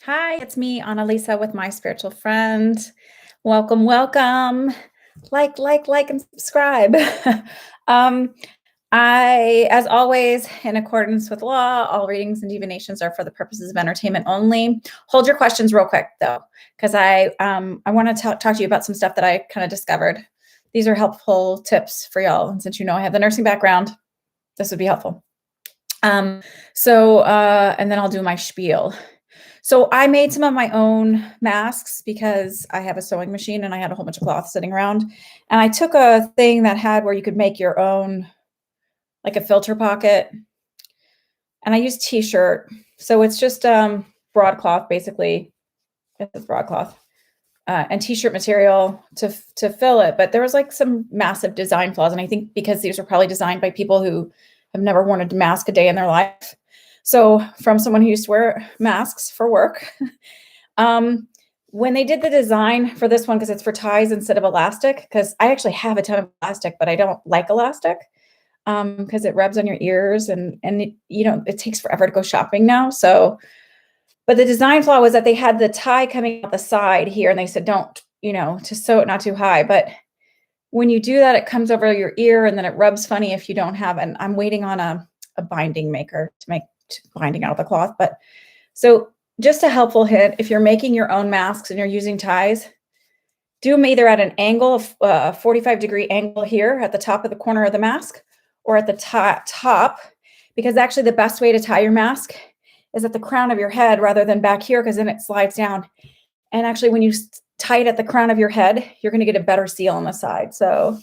Hi, it's me, Annalisa, with my spiritual friend. Welcome, welcome. Like, and subscribe. um, as always, in accordance with law, all readings and divinations are for the purposes of entertainment only. Hold your questions real quick, though, because I want to talk to you about some stuff that I kind of discovered. These are helpful tips for y'all, and since you know I have the nursing background, this would be helpful. And then I'll do my spiel. So I made some of my own masks because I have a sewing machine and I had a whole bunch of cloth sitting around. And I took a thing that had where you could make your own, like a filter pocket. And I used t-shirt. So it's just broadcloth, basically. It's broadcloth. And t-shirt material to fill it. But there was like some massive design flaws. And I think because these were probably designed by people who have never worn a mask a day in their life. So from someone who used to wear masks for work, when they did the design for this one, because it's for ties instead of elastic, because I actually have a ton of elastic, but I don't like elastic because it rubs on your ears and it takes forever to go shopping now. So, but the design flaw was that they had the tie coming out the side here and they said, don't, to sew it not too high. But when you do that, it comes over your ear and then it rubs funny if you don't have, and I'm waiting on a binding maker to make binding out the cloth. But so just a helpful hint, if you're making your own masks and you're using ties, do them either at an angle of 45-degree angle here at the top of the corner of the mask or at the top, because actually the best way to tie your mask is at the crown of your head rather than back here, because then it slides down. And actually when you tie it at the crown of your head, you're going to get a better seal on the side. So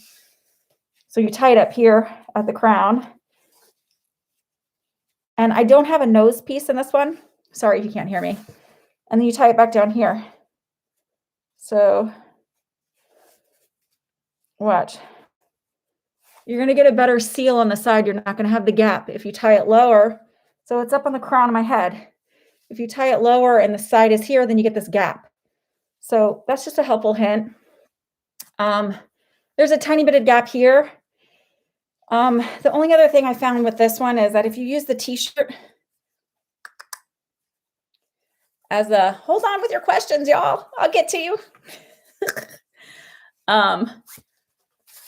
you tie it up here at the crown. And I don't have a nose piece in this one. Sorry if you can't hear me. And then you tie it back down here. So watch. You're going to get a better seal on the side. You're not going to have the gap if you tie it lower. So it's up on the crown of my head. If you tie it lower and the side is here, then you get this gap. So that's just a helpful hint. There's a tiny bit of gap here. The only other thing I found with this one is that if you use the t-shirt as a, hold on with your questions, y'all, I'll get to you.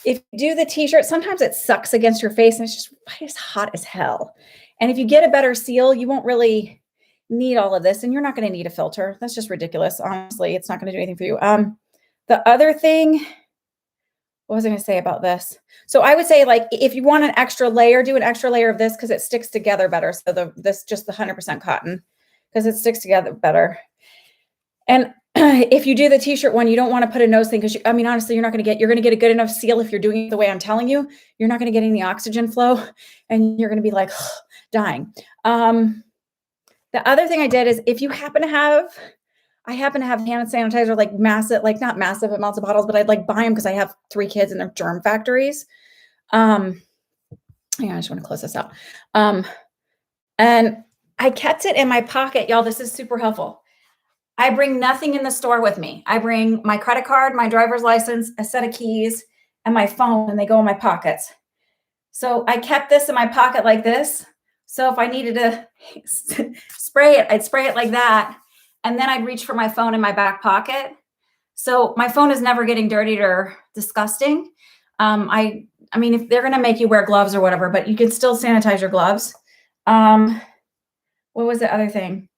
If you do the t-shirt, sometimes it sucks against your face and it's just hot as hell. And if you get a better seal, you won't really need all of this and you're not going to need a filter. That's just ridiculous. Honestly, it's not going to do anything for you. The other thing, what was I going to say about this? So I would say, like, if you want an extra layer, do an extra layer of this because it sticks together better. So this just the 100% cotton because it sticks together better. And if you do the t-shirt one, you don't want to put a nose thing because honestly, you're going to get a good enough seal if you're doing it the way I'm telling you. You're not going to get any oxygen flow and you're going to be like dying. The other thing I did is if you happen to have, I happen to have hand sanitizer, like massive, like not massive amounts of bottles, but I'd like buy them because I have 3 kids and they're germ factories. I just want to close this out. And I kept it in my pocket. Y'all, this is super helpful. I bring nothing in the store with me. I bring my credit card, my driver's license, a set of keys, and my phone, and they go in my pockets. So I kept this in my pocket like this. So if I needed to spray it, I'd spray it like that. And then I'd reach for my phone in my back pocket. So my phone is never getting dirtied or disgusting. I mean, if they're going to make you wear gloves or whatever, but you can still sanitize your gloves. What was the other thing?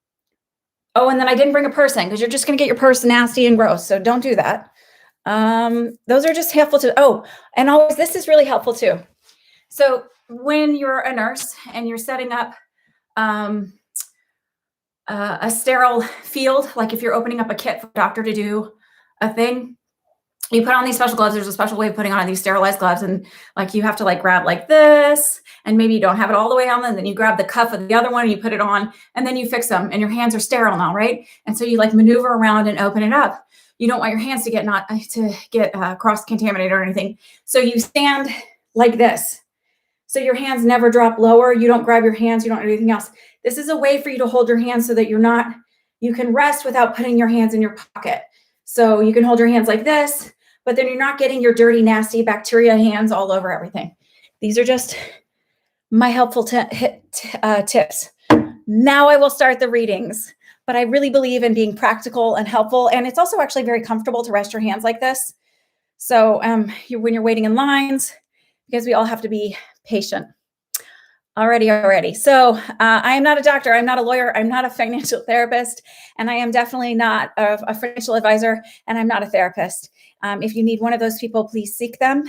Oh, and then I didn't bring a purse in because you're just going to get your purse nasty and gross. So don't do that. Those are just helpful to, oh, and always, this is really helpful too. So when you're a nurse and you're setting up a sterile field, like if you're opening up a kit for a doctor to do a thing, you put on these special gloves. There's a special way of putting on these sterilized gloves. And like, you have to like grab like this, and maybe you don't have it all the way on, and then you grab the cuff of the other one and you put it on, and then you fix them and your hands are sterile now, right? And so you like maneuver around and open it up. You don't want your hands to get cross-contaminated or anything. So you stand like this. So your hands never drop lower. You don't grab your hands. You don't do anything else. This is a way for you to hold your hands so that you can rest without putting your hands in your pocket. So you can hold your hands like this, but then you're not getting your dirty, nasty bacteria hands all over everything. These are just my helpful tips. Now I will start the readings. but I really believe in being practical and helpful. And it's also actually very comfortable to rest your hands like this. So when you're waiting in lines, because we all have to be patient. Already. So I am not a doctor. I'm not a lawyer. I'm not a financial therapist. And I am definitely not a financial advisor. And I'm not a therapist. If you need one of those people, please seek them.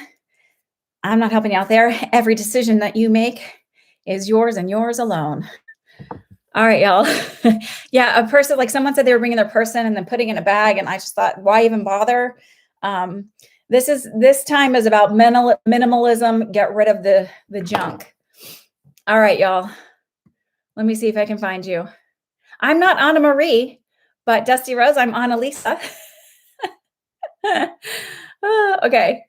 I'm not helping you out there. Every decision that you make is yours and yours alone. All right, y'all. Yeah, a person, like someone said they were bringing their person and then putting in a bag. And I just thought, why even bother? This time is about minimalism. Get rid of the junk. All right, y'all. Let me see if I can find you. I'm not Anna Marie, but Dusty Rose, I'm Annalisa. Okay.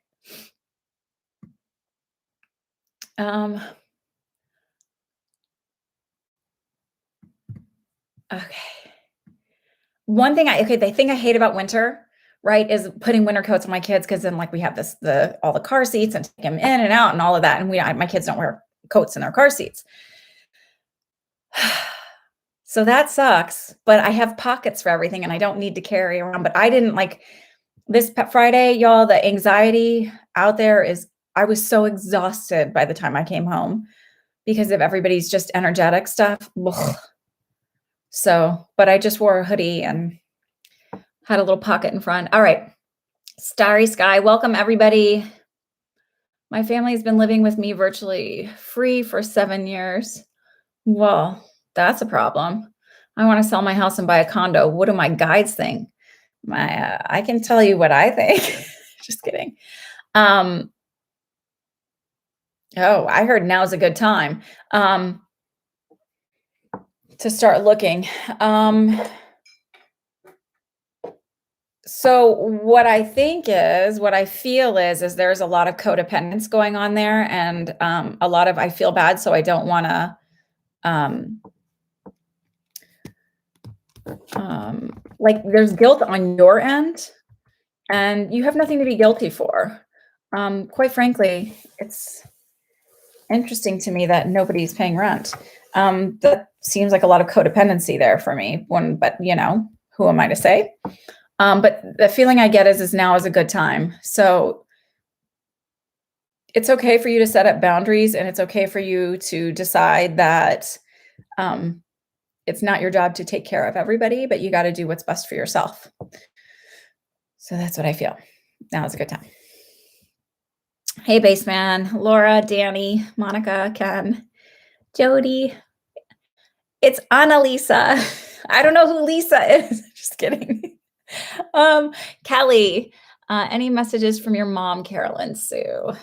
Okay. One thing the thing I hate about winter, right, is putting winter coats on my kids, because then like we have all the car seats and take them in and out and all of that, and my kids don't wear coats in their car seats. So that sucks, but I have pockets for everything and I don't need to carry around. But I didn't like this Friday, y'all, the anxiety out there I was so exhausted by the time I came home because of everybody's just energetic stuff. Ugh. So, but I just wore a hoodie and had a little pocket in front. All right. Starry Sky, welcome everybody. My family has been living with me virtually free for 7 years. Well, that's a problem. I want to sell my house and buy a condo. What do my guides think? I can tell you what I think. Just kidding. Oh, I heard now's a good time to start looking. So what I feel is there's a lot of codependence going on there, and a lot of I feel bad, so I don't want to like there's guilt on your end, and you have nothing to be guilty for. Quite frankly, it's interesting to me that nobody's paying rent. That seems like a lot of codependency there for me. But who am I to say? But the feeling I get is now is a good time. So it's okay for you to set up boundaries, and it's okay for you to decide that it's not your job to take care of everybody, but you got to do what's best for yourself. So that's what I feel. Now is a good time. Hey, Baseman, Laura, Danny, Monica, Ken, Jody. It's Annalisa. I don't know who Lisa is. Just kidding. Kelly, any messages from your mom, Carolyn Sue?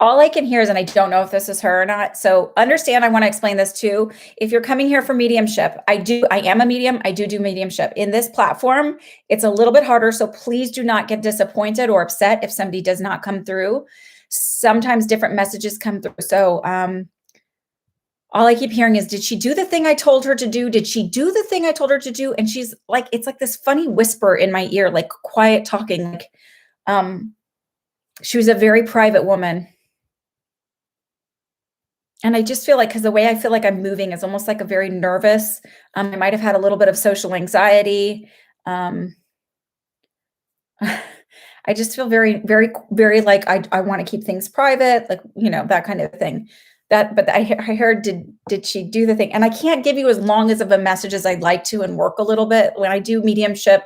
All I can hear is, and I don't know if this is her or not. So understand, I want to explain this too. If you're coming here for mediumship, I am a medium. I do mediumship. In this platform, it's a little bit harder. So please do not get disappointed or upset if somebody does not come through. Sometimes different messages come through. So all I keep hearing is, did she do the thing I told her to do? Did she do the thing I told her to do? And she's like, it's like this funny whisper in my ear, like quiet talking. Like, she was a very private woman. And I just feel like, because the way I feel like I'm moving is almost like a very nervous. I might have had a little bit of social anxiety. I just feel very, very, very like I want to keep things private, like, that kind of thing. But I heard, did she do the thing? And I can't give you as long of a message as I'd like to and work a little bit. When I do mediumship,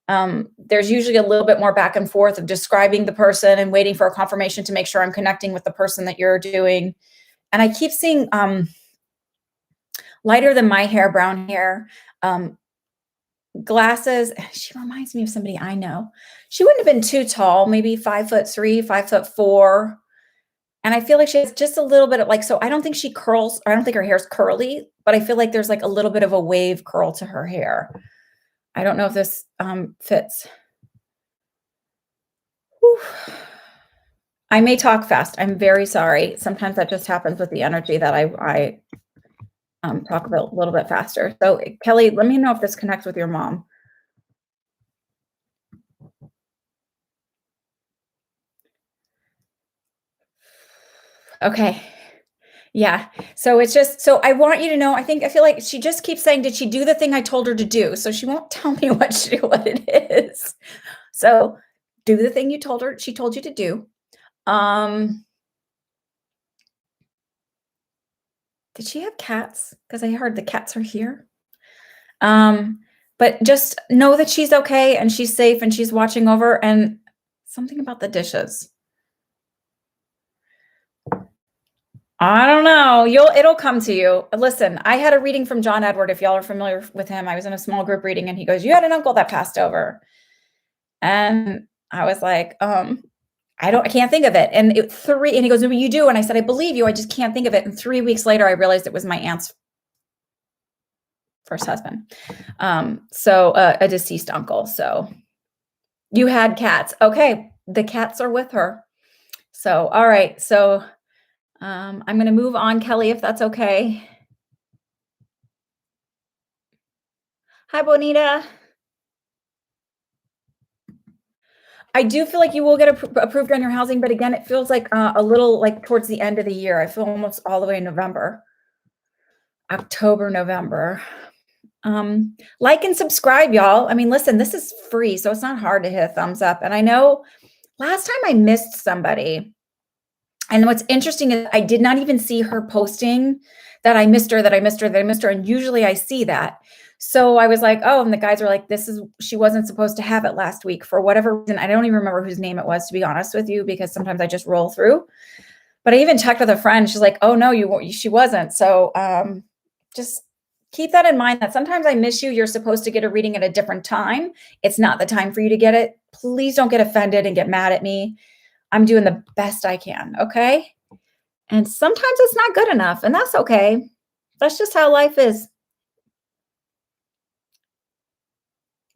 there's usually a little bit more back and forth of describing the person and waiting for a confirmation to make sure I'm connecting with the person that you're doing. And I keep seeing lighter than my hair, brown hair, glasses. She reminds me of somebody I know. She wouldn't have been too tall, maybe 5'3", 5'4". And I feel like she has just a little bit of like, so I don't think she curls, or I don't think her hair's curly, but I feel like there's like a little bit of a wave curl to her hair. I don't know if this fits. Whew. I may talk fast. I'm very sorry. Sometimes that just happens with the energy that I talk about a little bit faster. So Kelly, let me know if this connects with your mom. Okay. Yeah. So it's just, so I want you to know, I feel like she just keeps saying, did she do the thing I told her to do? So she won't tell me what it is. So do the thing she told you to do. Um, did she have cats? Because I heard the cats are here. Um, but just know that she's okay and she's safe and she's watching over, and something about the dishes. I don't know. It'll come to you. Listen, I had a reading from John Edward. If y'all are familiar with him, I was in a small group reading and he goes, "You had an uncle that passed over." And I was like, I can't think of it. And he goes, "No, you do." And I said, "I believe you. I just can't think of it." And 3 weeks later, I realized it was my aunt's first husband. So a deceased uncle. So you had cats. Okay. The cats are with her. So, all right. So, I'm going to move on, Kelly, if that's okay. Hi, Bonita. I do feel like you will get approved on your housing, but again, it feels like a little like towards the end of the year. I feel almost all the way in November, October, November. Like and subscribe, y'all. I mean, listen, this is free, so it's not hard to hit a thumbs up. And I know last time I missed somebody. And what's interesting is I did not even see her posting that I missed her, that I missed her, that I missed her. And usually I see that. So I was like, oh, and the guys were like, she wasn't supposed to have it last week for whatever reason. I don't even remember whose name it was, to be honest with you, because sometimes I just roll through. But I even checked with a friend. She's like, oh, no, she wasn't. So just keep that in mind, that sometimes I miss you. You're supposed to get a reading at a different time. It's not the time for you to get it. Please don't get offended and get mad at me. I'm doing the best I can, okay? And sometimes it's not good enough, and that's okay. That's just how life is.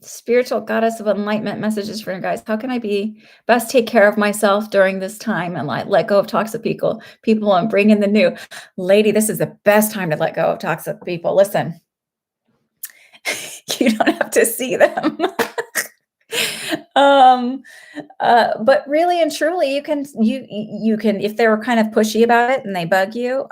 Spiritual goddess of enlightenment messages for you guys. How can I be best take care of myself during this time and let go of toxic people and bring in the new? Lady, this is the best time to let go of toxic people. Listen, you don't have to see them. But really and truly, you can, if they were kind of pushy about it and they bug you,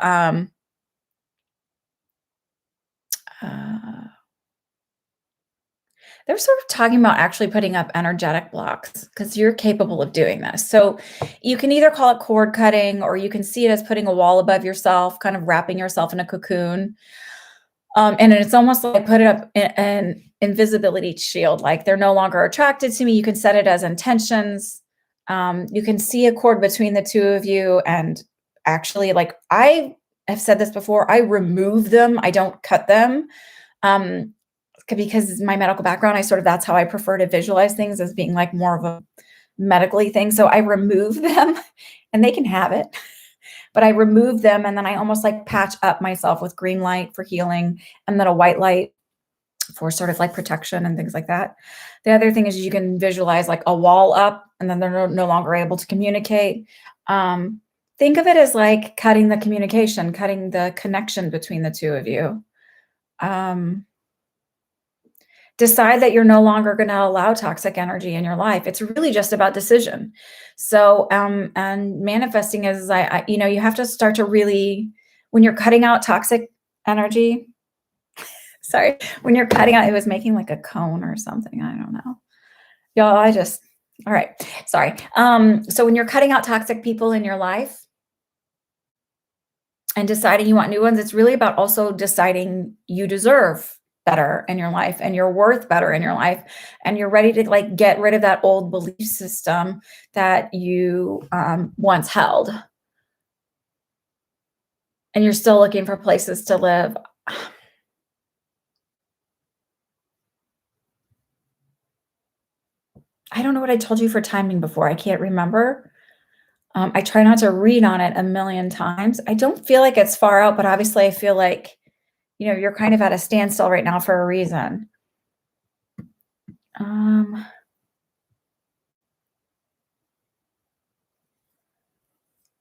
they're sort of talking about actually putting up energetic blocks, because you're capable of doing this. So you can either call it cord cutting, or you can see it as putting a wall above yourself, kind of wrapping yourself in a cocoon. And it's almost like put it up an invisibility shield, like they're no longer attracted to me. You can set it as intentions. You can see a cord between the two of you. And actually, like I have said this before, I remove them. I don't cut them. Because my medical background, that's how I prefer to visualize things, as being like more of a medically thing. So I remove them and they can have it, but I remove them. And then I almost like patch up myself with green light for healing, and then a white light for sort of like protection and things like that. The other thing is you can visualize like a wall up, and then they're no longer able to communicate. Think of it as like cutting the communication, cutting the connection between the two of you. Decide that you're no longer going to allow toxic energy in your life. It's really just about decision. So, and manifesting is, you have to start to really, when you're cutting out toxic energy, sorry, when you're cutting out, it was making like a cone or something. I don't know. Y'all, all right. Sorry. So when you're cutting out toxic people in your life and deciding you want new ones, it's really about also deciding you deserve better in your life, and you're worth better in your life, and you're ready to like get rid of that old belief system that you once held, and you're still looking for places to live. I don't know what I told you for timing before. I can't remember. I try not to read on it a million times. I don't feel like it's far out, but obviously I feel like, you're kind of at a standstill right now for a reason.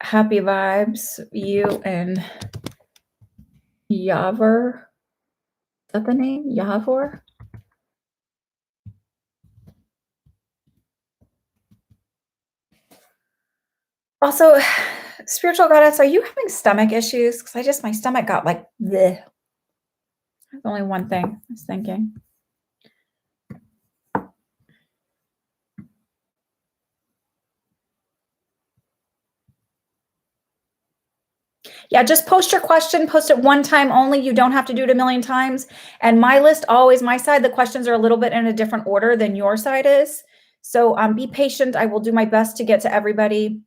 Happy vibes, you and Yavor. Is that the name? Yavor? Also, Spiritual goddess, are you having stomach issues? Because my stomach got like bleh. That's only one thing I was thinking. Yeah, just post your question, post it one time only. You don't have to do it a million times. And my list always, my side, the questions are a little bit in a different order than your side is. So be patient. I will do my best to get to everybody.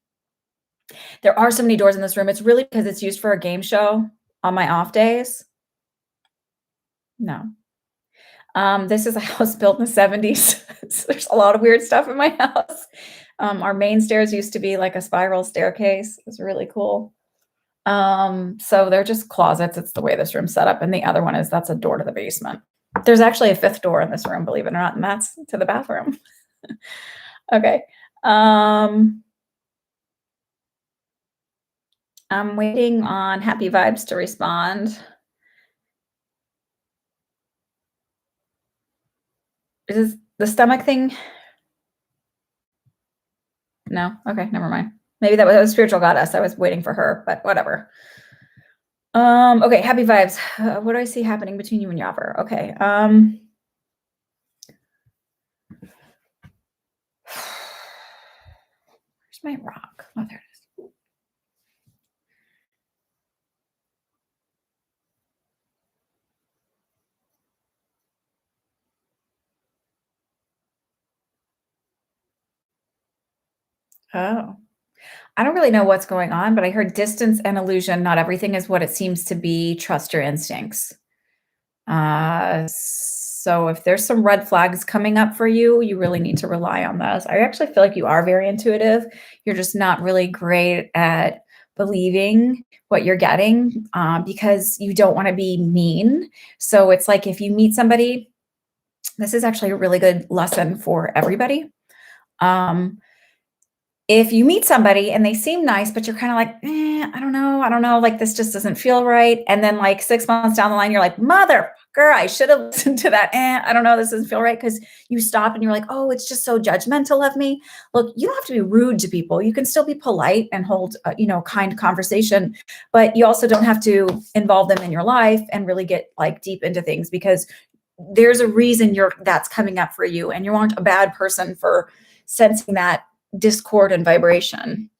There are so many doors in this room. It's really because it's used for a game show on my off days. No. This is a house built in the 70s. So there's a lot of weird stuff in my house. Our main stairs used to be like a spiral staircase. It was really cool. So they're just closets. It's the way this room's set up. And the other one is that's a door to the basement. There's actually a fifth door in this room, believe it or not, and that's to the bathroom. Okay. I'm waiting on Happy Vibes to respond. Is the stomach thing? No? Okay, never mind. Maybe that was spiritual goddess. I was waiting for her, but whatever. Okay, Happy Vibes. What do I see happening between you and Yopper? Okay. Where's my rock? Oh, there it is. Oh. I don't really know what's going on, but I heard distance and illusion. Not everything is what it seems to be. Trust your instincts. So if there's some red flags coming up for you, you really need to rely on those. I actually feel like you are very intuitive. You're just not really great at believing what you're getting because you don't want to be mean. So it's like if you meet somebody, this is actually a really good lesson for everybody. If you meet somebody and they seem nice, but you're kind of like, I don't know, like this just doesn't feel right. And then like 6 months down the line, you're like, motherfucker, I should have listened to that. I don't know, this doesn't feel right. Because you stop and you're like, oh, it's just so judgmental of me. Look, you don't have to be rude to people. You can still be polite and hold, kind conversation, but you also don't have to involve them in your life and really get like deep into things because there's a reason that's coming up for you. And you aren't a bad person for sensing that discord and vibration.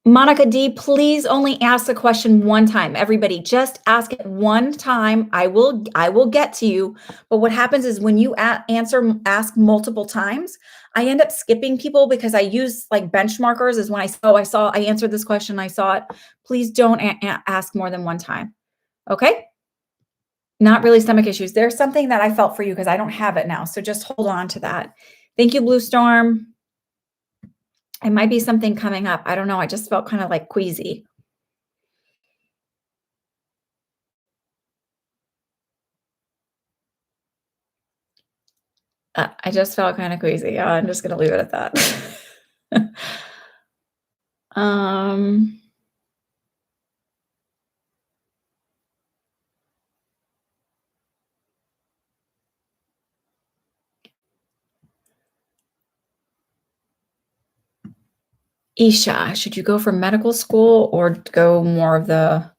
Monica D, please only ask the question one time. Everybody, just ask it one time. I will get to you. But what happens is when you ask multiple times, I end up skipping people because I use like benchmarkers as when I answered this question, I saw it. Please don't ask more than one time. Okay? Not really stomach issues. There's something that I felt for you because I don't have it now. So just hold on to that. Thank you, Blue Storm. It might be something coming up. I don't know. I just felt kind of like queasy. I just felt kind of queasy. I'm just going to leave it at that. Isha, should you go for medical school or go more of I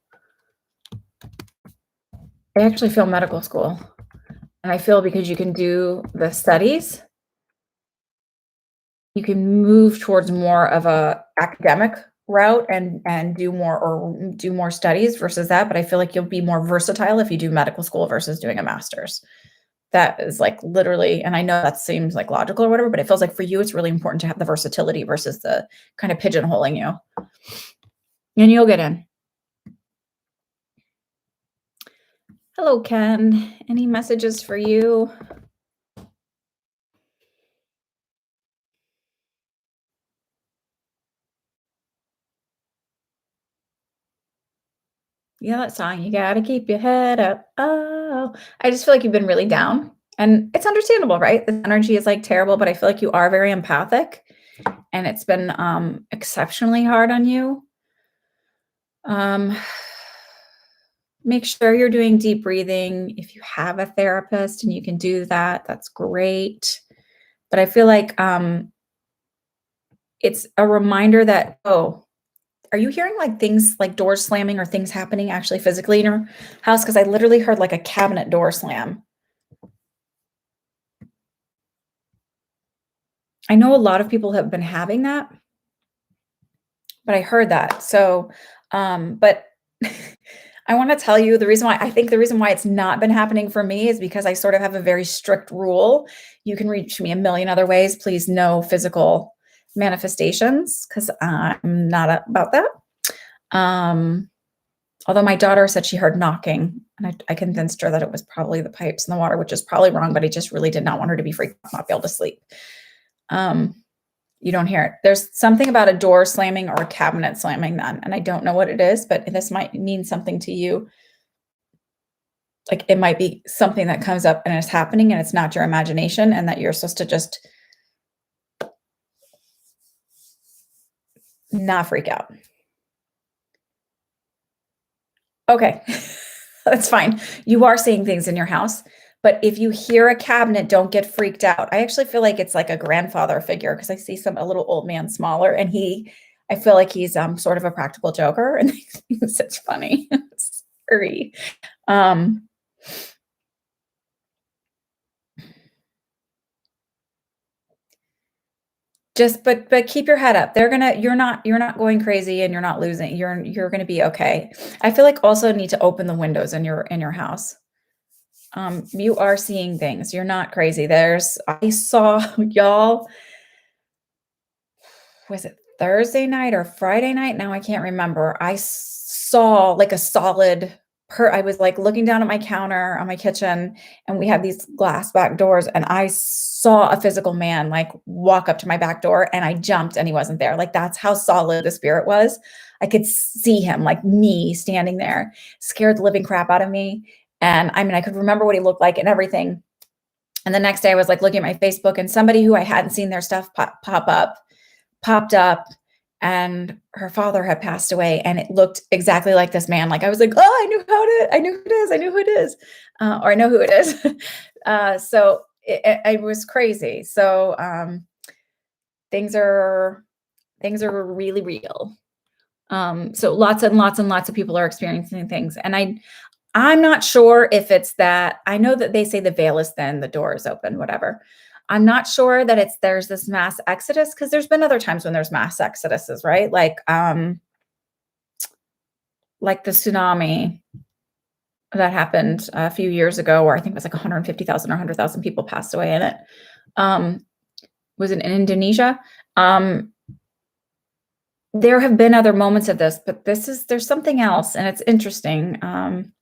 actually feel medical school. And I feel because you can do the studies, you can move towards more of a academic route and do more studies versus that. But I feel like you'll be more versatile if you do medical school versus doing a master's. That is like literally, and I know that seems like logical or whatever, but it feels like for you, it's really important to have the versatility versus the kind of pigeonholing you. And you'll get in. Hello, Ken. Any messages for you? Yeah, that song, you gotta keep your head up. Oh, I just feel like you've been really down. And it's understandable, right? The energy is like terrible, but I feel like you are very empathic and it's been exceptionally hard on you. Make sure you're doing deep breathing. If you have a therapist and you can do that, that's great. But I feel like it's a reminder that, oh, are you hearing like things like doors slamming or things happening actually physically in your house? Because I literally heard like a cabinet door slam. I know a lot of people have been having that, but I heard that. So, but I want to tell you the reason why it's not been happening for me is because I sort of have a very strict rule. You can reach me a million other ways. Please, no physical manifestations because I'm not about that. Although my daughter said she heard knocking, and I convinced her that it was probably the pipes in the water, which is probably wrong, but I just really did not want her to be freaked out, not be able to sleep. You don't hear it. There's something about a door slamming or a cabinet slamming then, and I don't know what it is, but this might mean something to you. Like it might be something that comes up and is happening and it's not your imagination and that you're supposed to just not freak out. Okay. That's fine. You are seeing things in your house, but if you hear a cabinet, don't get freaked out. I actually feel like it's like a grandfather figure because I see a little old man smaller and I feel like he's sort of a practical joker and it's such funny. Sorry. Just but keep your head up. You're not going crazy and you're not losing. You're gonna be okay. I feel like also need to open the windows in your house. You are seeing things. You're not crazy. I saw y'all, was it Thursday night or Friday night? Now I can't remember. I saw like a solid I was like looking down at my counter on my kitchen and we have these glass back doors and I saw a physical man like walk up to my back door and I jumped and he wasn't there. Like that's how solid the spirit was. I could see him like me standing there, scared the living crap out of me. And I mean, I could remember what he looked like and everything. And the next day I was like looking at my Facebook and somebody who I hadn't seen their stuff popped up and her father had passed away and it looked exactly like this man. Like I was like, oh, I knew who it is. I knew who it is. Or I know who it is. So it was crazy. So things are really real. So lots and lots and lots of people are experiencing things. And I'm not sure if it's that. I know that they say the veil is thin, the door is open, whatever. I'm not sure that there's this mass exodus because there's been other times when there's mass exoduses, right? Like the tsunami that happened a few years ago, where I think it was like 150,000 or 100,000 people passed away in it. Was it in Indonesia? There have been other moments of this, but there's something else, and it's interesting.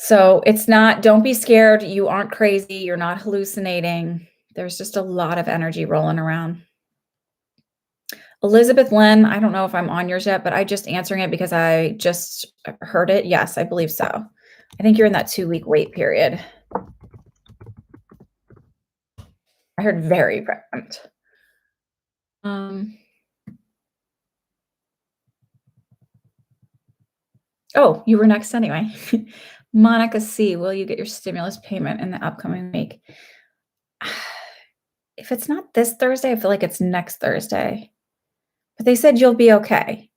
So it's not, don't be scared. You aren't crazy. You're not hallucinating. There's just a lot of energy rolling around. Elizabeth Lynn, I don't know if I'm on yours yet, but I just answering it because I just heard it. Yes, I believe so. I think you're in that 2-week wait period. I heard very pregnant. Oh, you were next anyway. Monica C, will you get your stimulus payment in the upcoming week? If it's not this Thursday, I feel like it's next Thursday. But they said you'll be okay.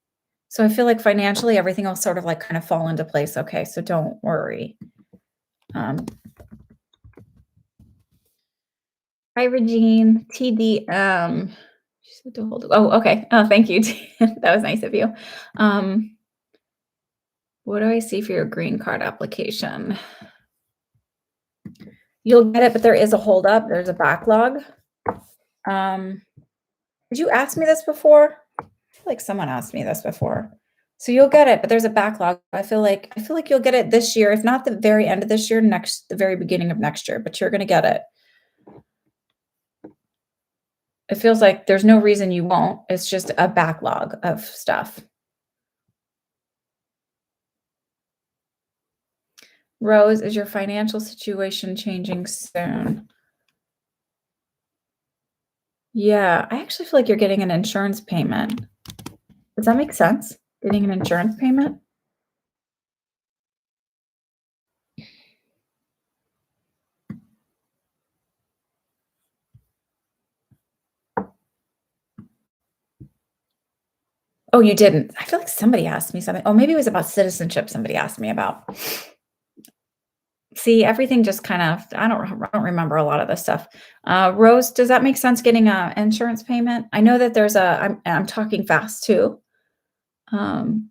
So I feel like financially everything will sort of like kind of fall into place. Okay, so don't worry. Hi, Regine. TD. She said to hold it. Oh, okay. Oh, thank you. That was nice of you. What do I see for your green card application? You'll get it, but there is a holdup. There's a backlog. Did you ask me this before? I feel like someone asked me this before. So you'll get it, but there's a backlog. I feel like you'll get it this year, if not the very end of this year, the very beginning of next year, but you're going to get it. It feels like there's no reason you won't. It's just a backlog of stuff. Rose, is your financial situation changing soon? Yeah, I actually feel like you're getting an insurance payment. Does that make sense? Getting an insurance payment? I Oh, you didn't? I feel like somebody asked me something. Oh, maybe it was about citizenship somebody asked me about. See, everything just kind of I don't remember a lot of this stuff. Rose, does that make sense getting a insurance payment? I know that there's a I'm talking fast too. Um,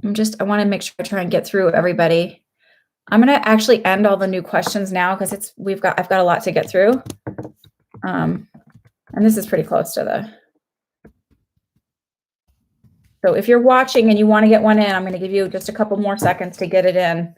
I want to make sure I try and get through everybody. I'm gonna actually end all the new questions now because I've got a lot to get through. And this is pretty close to the. So if you're watching and you want to get one in, I'm going to give you just a couple more seconds to get it in.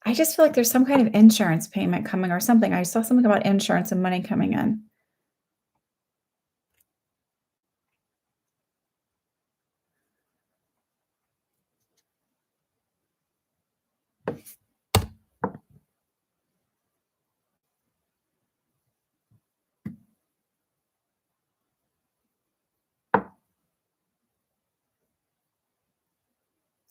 I just feel like there's some kind of insurance payment coming or something. I saw something about insurance and money coming in.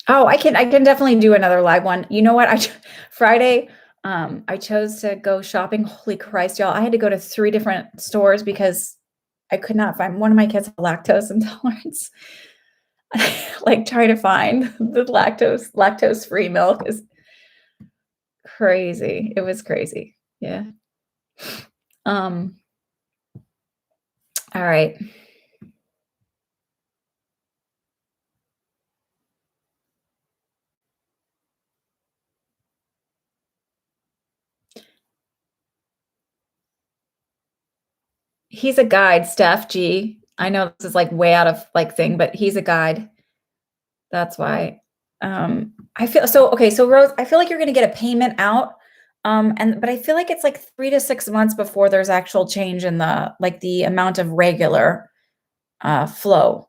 Oh, I can definitely do another live one. You know what? Friday, I chose to go shopping. Holy Christ, y'all. I had to go to 3 different stores because I could not find one of my kids had lactose intolerance. Like trying to find the lactose-free milk is crazy. It was crazy. Yeah. All right. He's a guide, Steph G. I know this is like way out of like thing, but he's a guide. That's why. I feel so okay. So Rose, I feel like you're gonna get a payment out. But I feel like it's like 3 to 6 months before there's actual change in the amount of regular flow.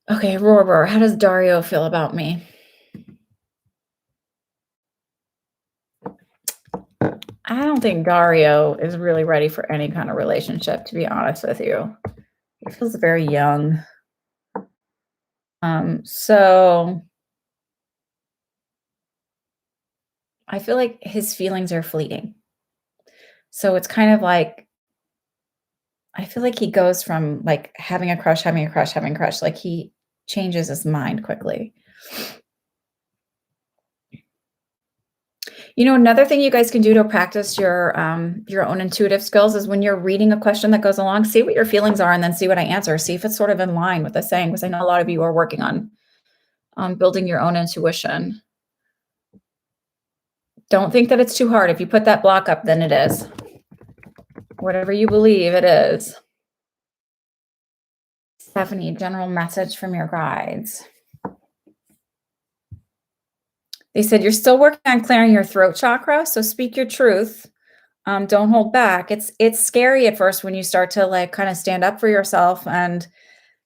Okay, Roar, how does Dario feel about me? I don't think Dario is really ready for any kind of relationship, to be honest with you. He feels very young. So I feel like his feelings are fleeting. So it's kind of like I feel like he goes from like having a crush, having a crush, having a crush, like he changes his mind quickly. You know, another thing you guys can do to practice your own intuitive skills is when you're reading a question that goes along, see what your feelings are and then see what I answer. See if it's sort of in line with the saying, because I know a lot of you are working on building your own intuition. Don't think that it's too hard. If you put that block up, then it is. Whatever you believe, it is. Stephanie, general message from your guides. They said you're still working on clearing your throat chakra, so speak your truth. Don't hold back. It's scary at first when you start to like kind of stand up for yourself and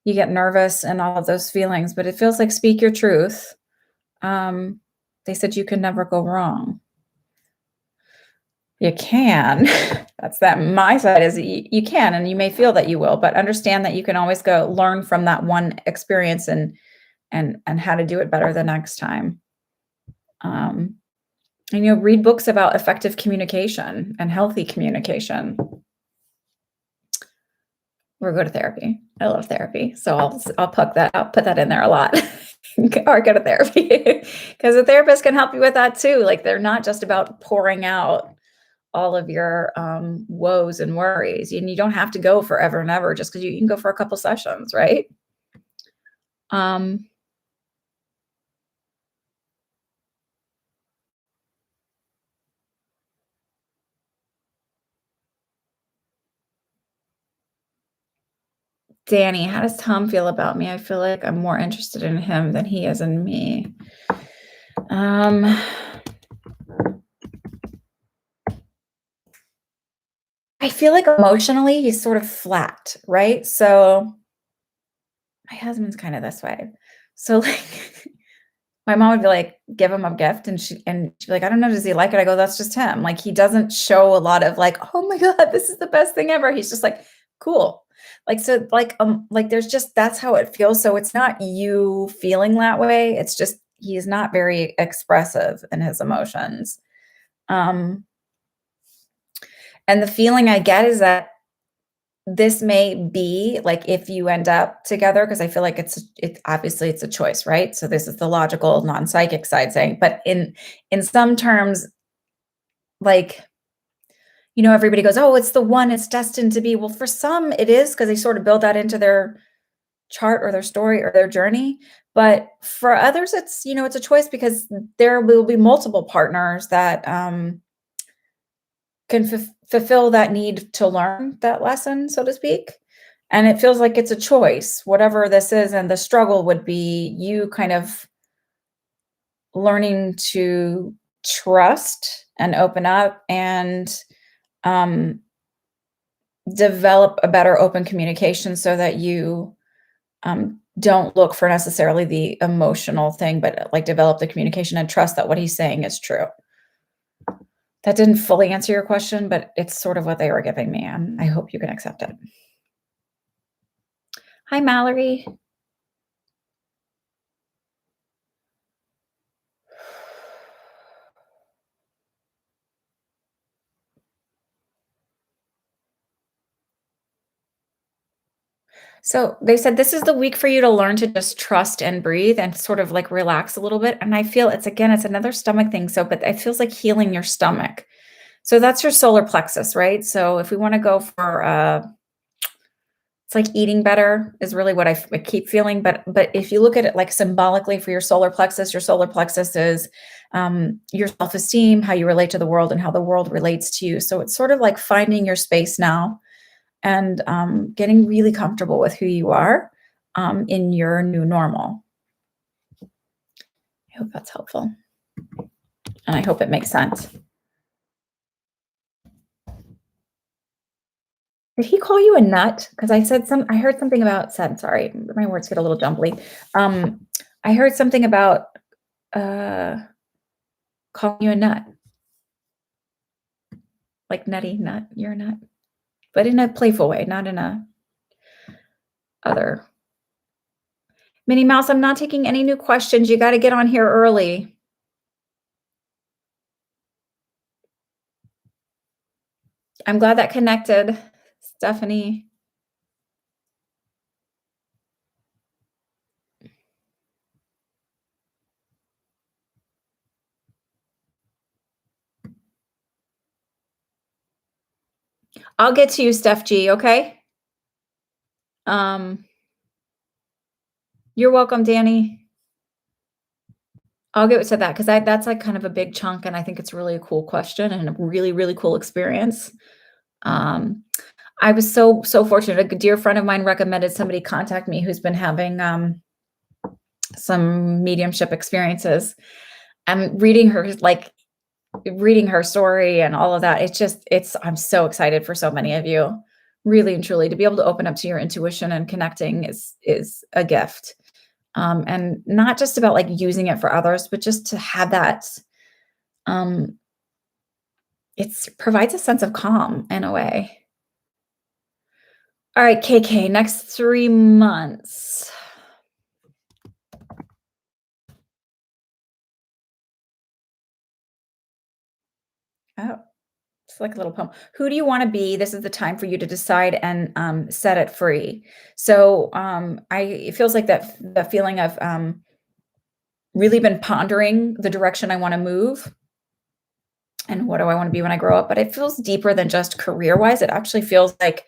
you get nervous and all of those feelings, but it feels like speak your truth. They said you can never go wrong. You can. That's that. My side is you can, and you may feel that you will, but understand that you can always go learn from that one experience and how to do it better the next time. And read books about effective communication and healthy communication. Or go to therapy. I love therapy, so I'll put that in there a lot. Or go to therapy because a therapist can help you with that too. Like they're not just about pouring out all of your woes and worries, and you don't have to go forever and ever just because you can go for a couple sessions, right? Danny, how does Tom feel about me? I feel like I'm more interested in him than he is in me. I I feel like emotionally he's sort of flat, right? So my husband's kind of this way. So like my mom would be like, give him a gift, and she'd be like, I don't know, does he like it? I go, that's just him. Like he doesn't show a lot of like, oh my God, this is the best thing ever. He's just like, cool. Like so, like there's just that's how it feels. So it's not you feeling that way. It's just he's not very expressive in his emotions. Um, and the feeling I get is that this may be like if you end up together, because I feel like it's obviously it's a choice, right? So this is the logical, non-psychic side saying, but in some terms, like, everybody goes, oh, it's the one, it's destined to be. Well, for some it is because they sort of build that into their chart or their story or their journey. But for others, it's a choice because there will be multiple partners that can fulfill that need to learn that lesson, so to speak. And it feels like it's a choice, whatever this is. And the struggle would be you kind of learning to trust and open up and um, develop a better open communication so that you don't look for necessarily the emotional thing, but like develop the communication and trust that what he's saying is true. That didn't fully answer your question, but it's sort of what they were giving me. I hope you can accept it. Hi, Mallory. So they said this is the week for you to learn to just trust and breathe and sort of like relax a little bit. And I feel it's another stomach thing. So, but it feels like healing your stomach. So that's your solar plexus, right? So if we want to go for it's like eating better is really what I keep feeling. But if you look at it like symbolically for your solar plexus is your self-esteem, how you relate to the world, and how the world relates to you. So it's sort of like finding your space now and getting really comfortable with who you are in your new normal. I hope that's helpful. And I hope it makes sense. Did he call you a nut? Because I heard something about sorry, my words get a little jumbly. I heard something about calling you a nut. Like nutty nut, you're a nut. But in a playful way, not in a other. Minnie Mouse, I'm not taking any new questions. You got to get on here early. I'm glad that connected, Stephanie. I'll get to you, Steph G, okay? You're welcome, Danny. I'll get to that because that's like kind of a big chunk, and I think it's really a cool question and a really, really cool experience. I was so fortunate. A dear friend of mine recommended somebody contact me who's been having some mediumship experiences. I'm reading her story and all of that. I'm so excited for so many of you, really and truly, to be able to open up to your intuition and connecting is a gift. And not just about like using it for others, but just to have that, it provides a sense of calm in a way. All right, KK, next 3 months. Oh, it's like a little poem. Who do you want to be? This is the time for you to decide and set it free. So it feels like that the feeling of really been pondering the direction I want to move and what do I want to be when I grow up. But it feels deeper than just career-wise. It actually feels like,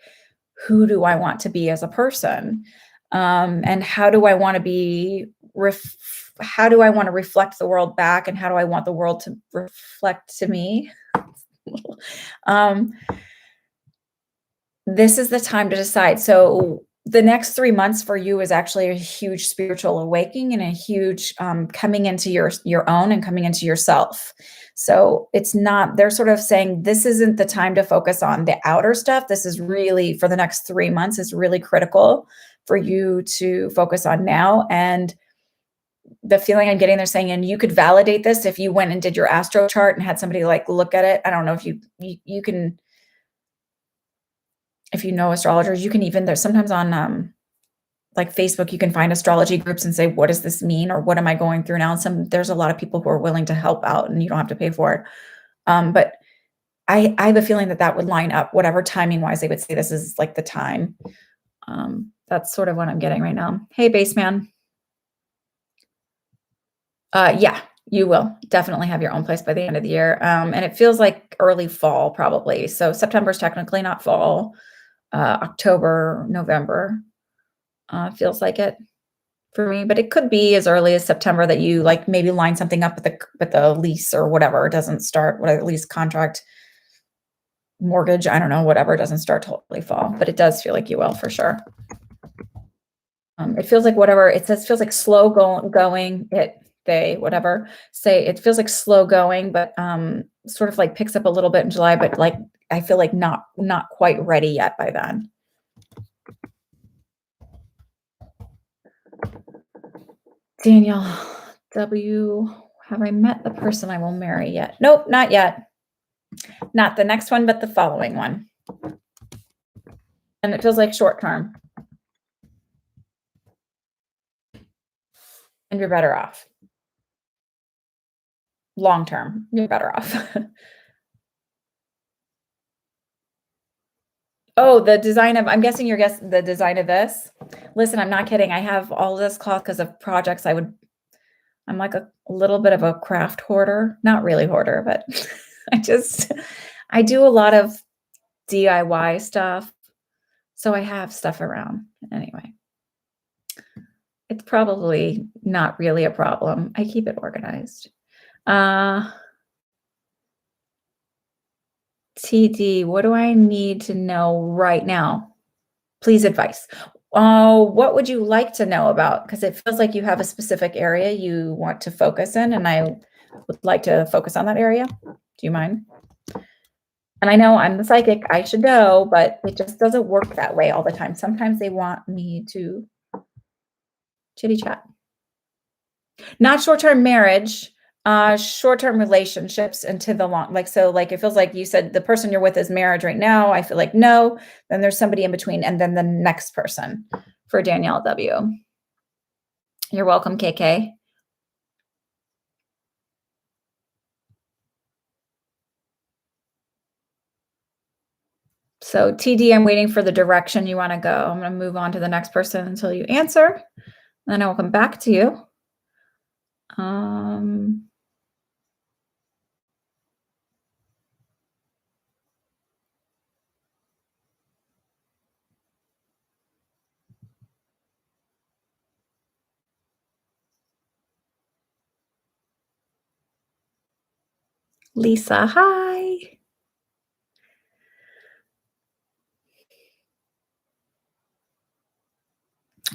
who do I want to be as a person? And how do I want to be? How do I want to reflect the world back? And how do I want the world to reflect to me? This is the time to decide. So the next 3 months for you is actually a huge spiritual awakening and a huge, coming into your own and coming into yourself. So it's not, they're sort of saying this isn't the time to focus on the outer stuff. This is really, for the next 3 months, is really critical for you to focus on now. And the feeling I'm getting, they're saying, and you could validate this if you went and did your astro chart and had somebody like look at it. I don't know if you can, if you know astrologers, you can even, there's sometimes on like Facebook, you can find astrology groups and say, what does this mean? Or what am I going through now? And there's a lot of people who are willing to help out and you don't have to pay for it. But I have a feeling that would line up, whatever timing wise they would say this is like the time. That's sort of what I'm getting right now. Hey, Baseman. Yeah, you will definitely have your own place by the end of the year. And it feels like early fall probably. So September is technically not fall. October, November feels like it for me, but it could be as early as September that you like maybe line something up with the lease or whatever. It doesn't start, what, at least contract, mortgage, I don't know, whatever, it doesn't start totally fall, but it does feel like you will for sure. It feels like whatever it says, feels like slow going, whatever say, it feels like slow going, but sort of like picks up a little bit in July, but like I feel like not quite ready yet by then. Daniel W, have I met the person I will marry yet? Nope, not yet. Not the next one, but the following one. And it feels like short term. And you're better off. Long term, you're better off. Oh, the design of, I'm guessing you're guessing the design of this. Listen, I'm not kidding. I have all this cloth because of projects I'm like a little bit of a craft hoarder, not really hoarder, but I do a lot of DIY stuff. So I have stuff around anyway. It's probably not really a problem. I keep it organized. TD, what do I need to know right now? Please advice. Oh, what would you like to know about? Because it feels like you have a specific area you want to focus in, and I would like to focus on that area. Do you mind? And I know I'm the psychic, I should know, but it just doesn't work that way all the time. Sometimes they want me to chitty chat. Not short-term marriage, short-term relationships into the long, like, so like, it feels like you said the person you're with is marriage right now. I feel like no, then there's somebody in between, and then the next person for Danielle W. You're welcome, KK. So TD, I'm waiting for the direction you want to go. I'm going to move on to the next person until you answer. Then I will come back to you. Lisa, hi.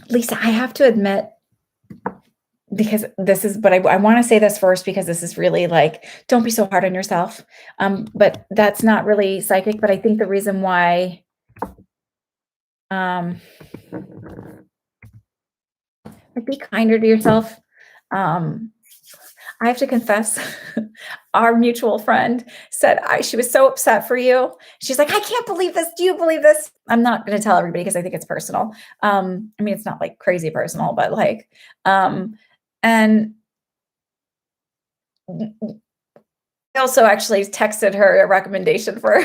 Lisa, I have to admit, because this is, but I want to say this first because this is really like, don't be so hard on yourself. But that's not really psychic, but I think the reason why, be kinder to yourself. I have to confess, our mutual friend said she was so upset for you. She's like, I can't believe this. Do you believe this? I'm not going to tell everybody because I think it's personal. I mean, it's not like crazy personal, but like, and I also actually texted her a recommendation for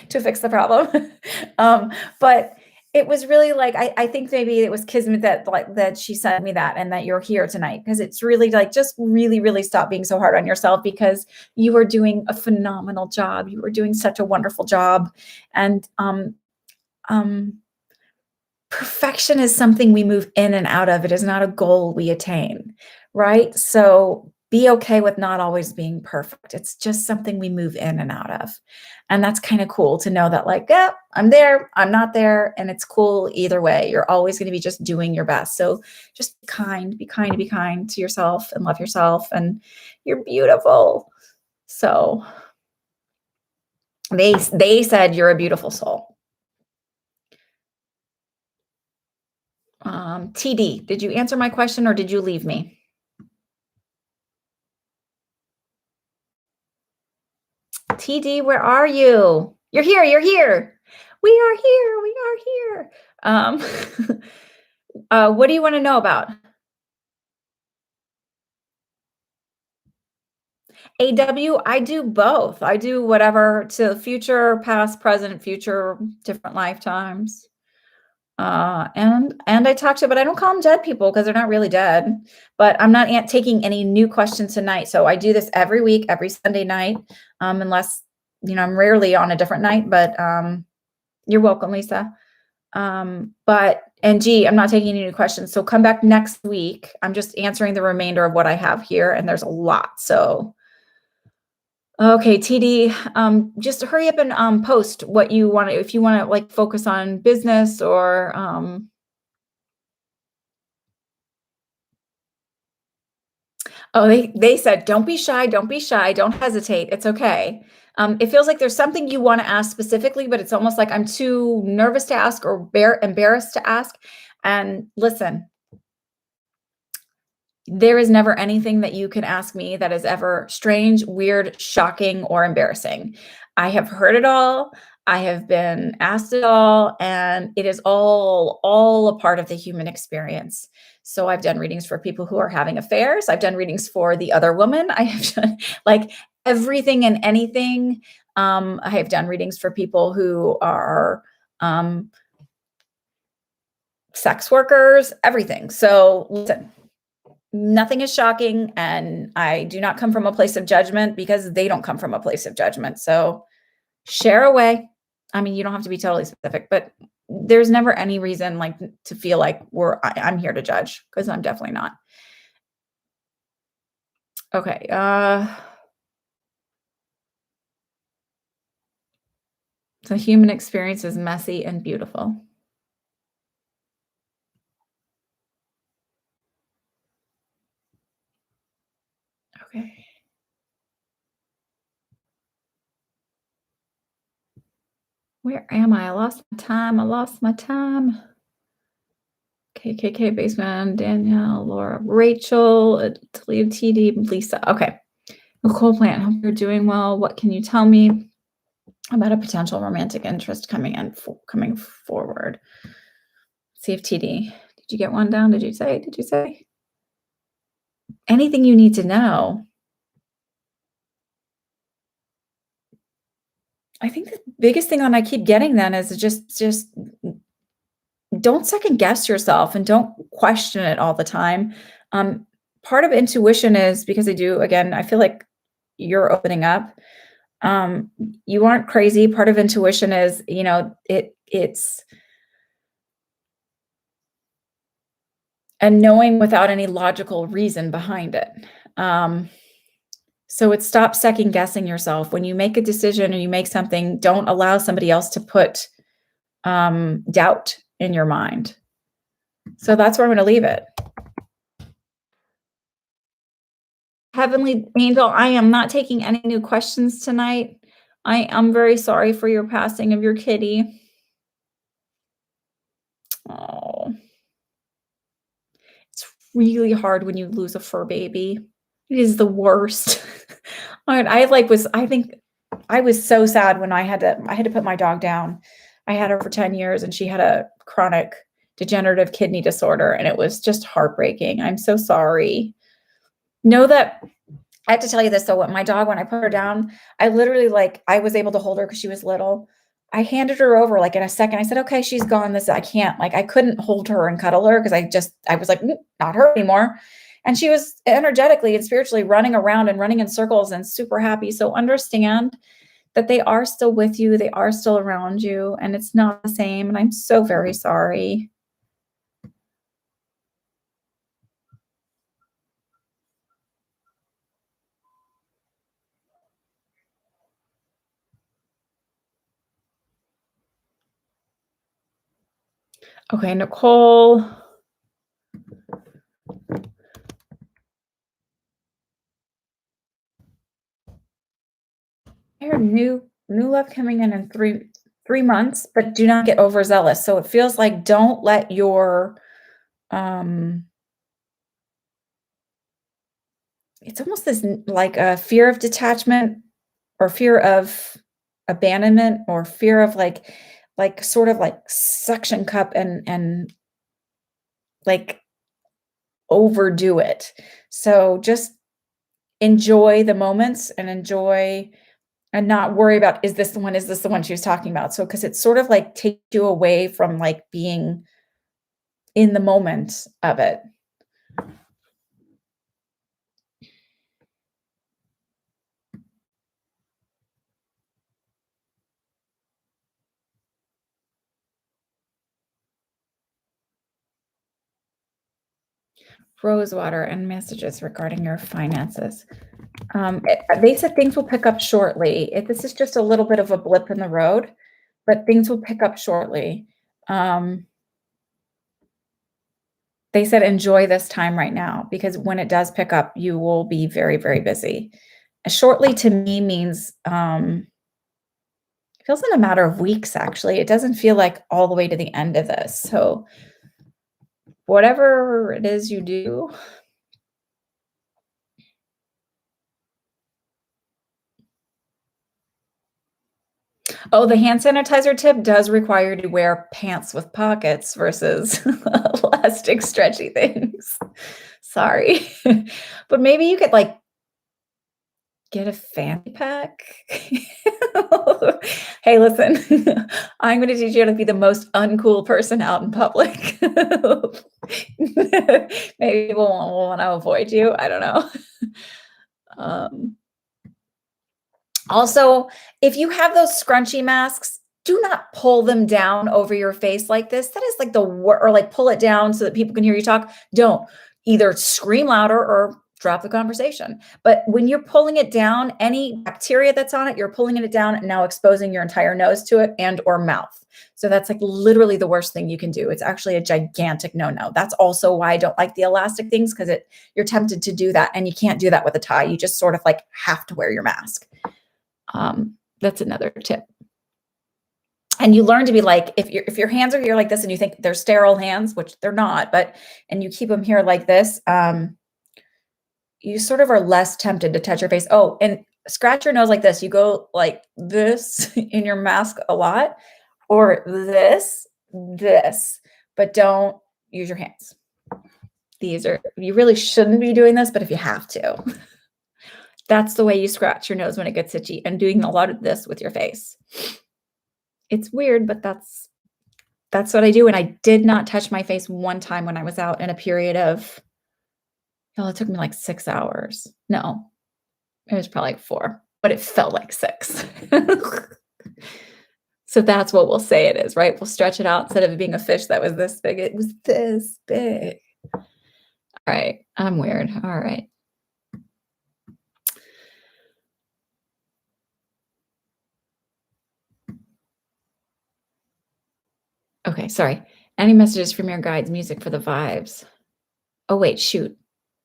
to fix the problem. But it was really like, I think maybe it was kismet that she sent me that, and that you're here tonight, because it's really like, just really, really stop being so hard on yourself, because you are doing a phenomenal job. You are doing such a wonderful job. And perfection is something we move in and out of. It is not a goal we attain, right? So be okay with not always being perfect. It's just something we move in and out of. And that's kind of cool to know that, like, yeah, I'm there, I'm not there, and it's cool either way. You're always going to be just doing your best. So just be kind to yourself and love yourself, and you're beautiful. So they said you're a beautiful soul. TD, did you answer my question or did you leave me? TD, where are you? You're here. You're here. We are here. We are here. What do you want to know about? AW, I do both. I do whatever to future, past, present, future, different lifetimes. And I talk to, but I don't call them dead people because they're not really dead. But I'm not taking any new questions tonight. So I do this every week, every Sunday night, unless I'm rarely on a different night. But you're welcome, Lisa. And G, I'm not taking any new questions. So come back next week. I'm just answering the remainder of what I have here, and there's a lot. So. Okay, TD, just hurry up and post what you want to, if you want to like focus on business or oh, they said don't be shy, don't hesitate. It's okay. It feels like there's something you want to ask specifically, but it's almost like I'm too nervous to ask or embarrassed to ask. And listen, there is never anything that you can ask me that is ever strange, weird, shocking, or embarrassing. I have heard it all. I have been asked it all, and it is all a part of the human experience. So I've done readings for people who are having affairs. I've done readings for the other woman. I have done like everything and anything. I have done readings for people who are sex workers, everything. So listen, nothing is shocking, and I do not come from a place of judgment because they don't come from a place of judgment. So share away. I mean, you don't have to be totally specific, but there's never any reason like to feel like I'm here to judge, because I'm definitely not. Okay. The human experience is messy and beautiful. Okay. Where am I? I lost my time. KKK Basement, Danielle, Laura, Rachel, Talia, TD, Lisa. Okay. Nicole Plant, hope you're doing well. What can you tell me about a potential romantic interest coming forward? See if TD. Did you get one down? Did you say? Anything you need to know? I think the biggest thing that I keep getting then is just don't second guess yourself and don't question it all the time. Part of intuition is because I feel like you're opening up. You aren't crazy. Part of intuition is, it's a knowing without any logical reason behind it. So it stops second guessing yourself. When you make a decision or you make something, don't allow somebody else to put doubt in your mind. So that's where I'm going to leave it. Heavenly Angel, I am not taking any new questions tonight. I am very sorry for your passing of your kitty. Oh, it's really hard when you lose a fur baby. It is the worst. I was so sad when I had to put my dog down. I had her for 10 years and she had a chronic degenerative kidney disorder, and it was just heartbreaking. I'm so sorry. Know that I have to tell you this. So when I put her down, I literally I was able to hold her because she was little. I handed her over like in a second. I said, okay, she's gone. I can't, I couldn't hold her and cuddle her because I was like, not her anymore. And she was energetically and spiritually running around and running in circles and super happy. So understand that they are still with you. They are still around you, and it's not the same. And I'm so very sorry. Okay, Nicole. I heard new love coming in 3 months, but do not get overzealous. So it feels like don't let your um it's almost this like a fear of detachment or fear of abandonment or fear of like sort of like suction cup and like overdo it. So just enjoy the moments and enjoy and not worry about, is this the one? Is this the one she was talking about? So, because it's sort of like take you away from like being in the moment of it. Rosewater and messages regarding your finances. They said things will pick up shortly. This is just a little bit of a blip in the road, but things will pick up shortly. Um, they said enjoy this time right now because when it does pick up, you will be very, very busy. Shortly to me means it feels in a matter of weeks, actually. It doesn't feel like all the way to the end of this. So, whatever it is you do, oh, the hand sanitizer tip does require you to wear pants with pockets versus elastic stretchy things. Sorry. But maybe you could like get a fanny pack. Hey, listen, I'm going to teach you how to be the most uncool person out in public. Maybe people won't want to avoid you. I don't know. Um, Also, if you have those scrunchy masks, do not pull them down over your face like this. That is like or like pull it down so that people can hear you talk. Don't either scream louder or drop the conversation. But when you're pulling it down, any bacteria that's on it, you're pulling it down and now exposing your entire nose to it and or mouth. So that's like literally the worst thing you can do. It's actually a gigantic no-no. That's also why I don't like the elastic things because you're tempted to do that and you can't do that with a tie. You just sort of like have to wear your mask. That's another tip. And you learn to be like, if your hands are here like this and you think they're sterile hands, which they're not, and you keep them here like this, you sort of are less tempted to touch your face. Oh, and scratch your nose like this. You go like this in your mask a lot, or this, but don't use your hands. You really shouldn't be doing this, but if you have to, that's the way you scratch your nose when it gets itchy, and doing a lot of this with your face. It's weird, but that's what I do, and I did not touch my face one time when I was out in a period of it took me like 6 hours. No, it was probably like 4, but it felt like 6. So that's what we'll say it is, right? We'll stretch it out instead of it being a fish that was this big, it was this big. All right, I'm weird. All right. Okay, sorry. Any messages from your guides, music for the vibes? Oh, wait, shoot.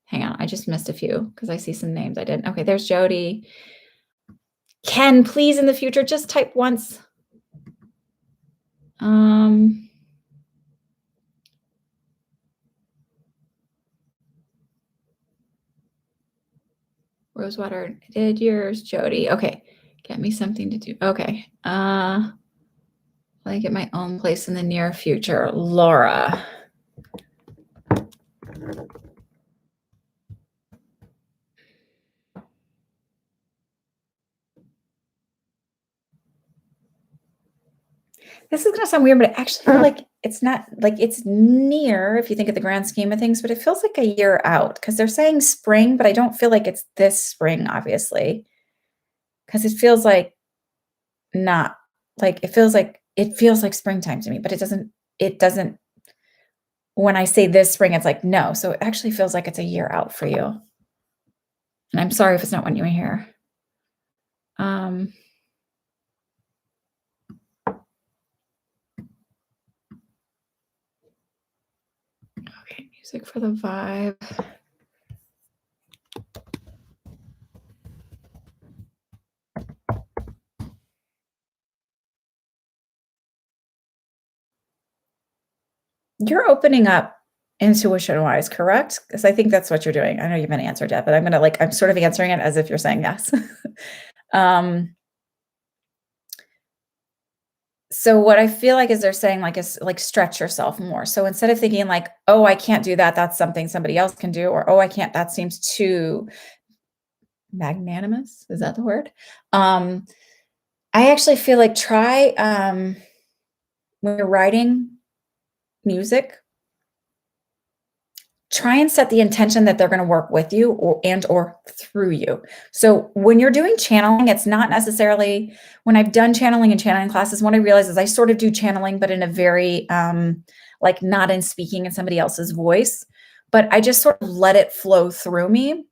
Hang on, I just missed a few because I see some names I didn't. Okay, there's Jody. Ken, please in the future, just type once. Rosewater did yours, Jody. Okay, get me something to do. Okay. I get my own place in the near future. Laura. This is gonna sound weird, but I actually feel like it's not like it's near if you think of the grand scheme of things, but it feels like a year out because they're saying spring, but I don't feel like it's this spring, obviously. Because it feels like not like it feels like springtime to me, but it doesn't when I say this spring, it's like no. So it actually feels like it's a year out for you. And I'm sorry if it's not what you hear. Music for the vibe. You're opening up intuition-wise, correct? Because I think that's what you're doing. I know you haven't answered yet, but I'm sort of answering it as if you're saying yes. Um, so what I feel like is they're saying, like, is, like, stretch yourself more. So instead of thinking like, "Oh, I can't do that, that's something somebody else can do," or, "Oh, I can't, that seems too magnanimous," is that the word? Um, I actually feel like try, when you're writing music, try and set the intention that they're gonna work with you or through you. So when you're doing channeling, it's not necessarily when I've done channeling and channeling classes, what I realize is I sort of do channeling, but in a very, like, not in speaking in somebody else's voice, but I just sort of let it flow through me.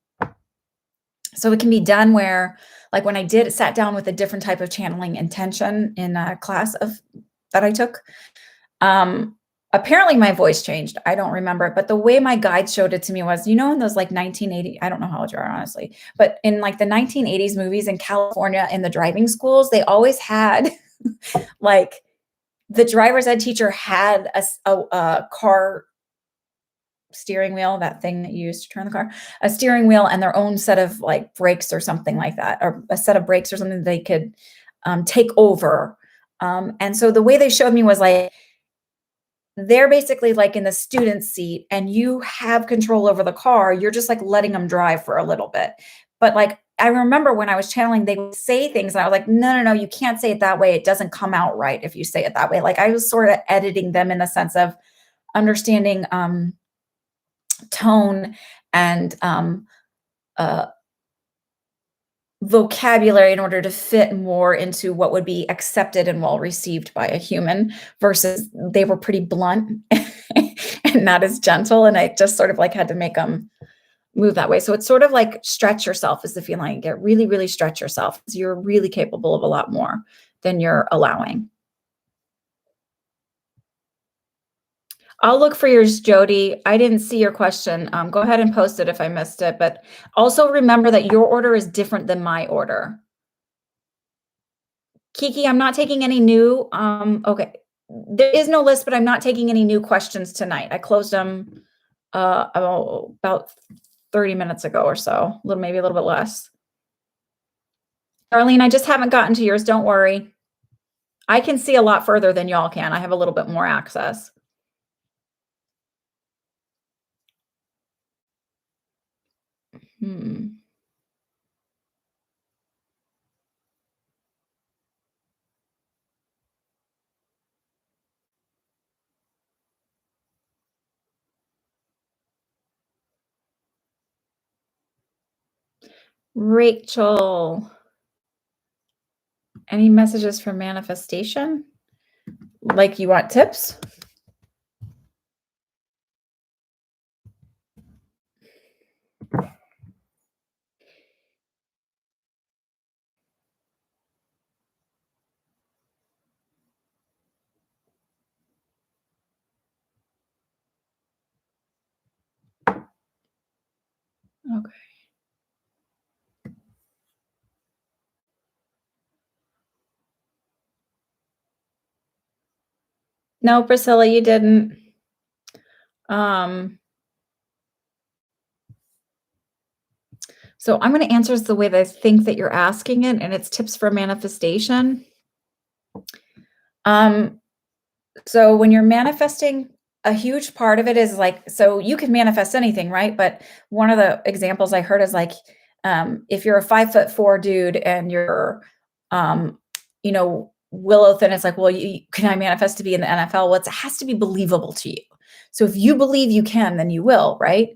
So it can be done where, like, when I did sat down with a different type of channeling intention in a class of that I took, um, apparently my voice changed. I don't remember it, but the way my guide showed it to me was, you know, in those like 1980, I don't know how old you are, honestly, but in like the 1980s movies in California in the driving schools, they always had like the driver's ed teacher had a car steering wheel, that thing that you use to turn the car, a steering wheel and their own set of like brakes or something like that, or a set of brakes or something they could take over. And so the way they showed me was like, they're basically like in the student seat and you have control over the car. You're just like letting them drive for a little bit. But like, I remember when I was channeling, they would say things and I was like, no, no, no, you can't say it that way. It doesn't come out right if you say it that way. Like I was sort of editing them in the sense of understanding tone and uh, vocabulary in order to fit more into what would be accepted and well received by a human versus they were pretty blunt and not as gentle. And I just sort of like had to make them move that way. So it's sort of like stretch yourself is the feeling I get. Really, really stretch yourself. You're really capable of a lot more than you're allowing. I'll look for yours, Jody. I didn't see your question. Go ahead and post it if I missed it. But also remember that your order is different than my order. Kiki, I'm not taking any new, okay. There is no list, but I'm not taking any new questions tonight. I closed them, about 30 minutes ago or so, maybe a little bit less. Darlene, I just haven't gotten to yours, don't worry. I can see a lot further than y'all can. I have a little bit more access. Rachel, any messages for manifestation? Like you want tips? Okay. No, Priscilla, you didn't. So I'm going to answer the way that I think that you're asking it, and it's tips for manifestation. So when you're manifesting, a huge part of it is like, so you can manifest anything, right? But one of the examples I heard is like, if you're a 5'4" dude and you're, you know, Willow thin, it's like, well, can I manifest to be in the NFL? Well, it has to be believable to you. So if you believe you can, then you will, right?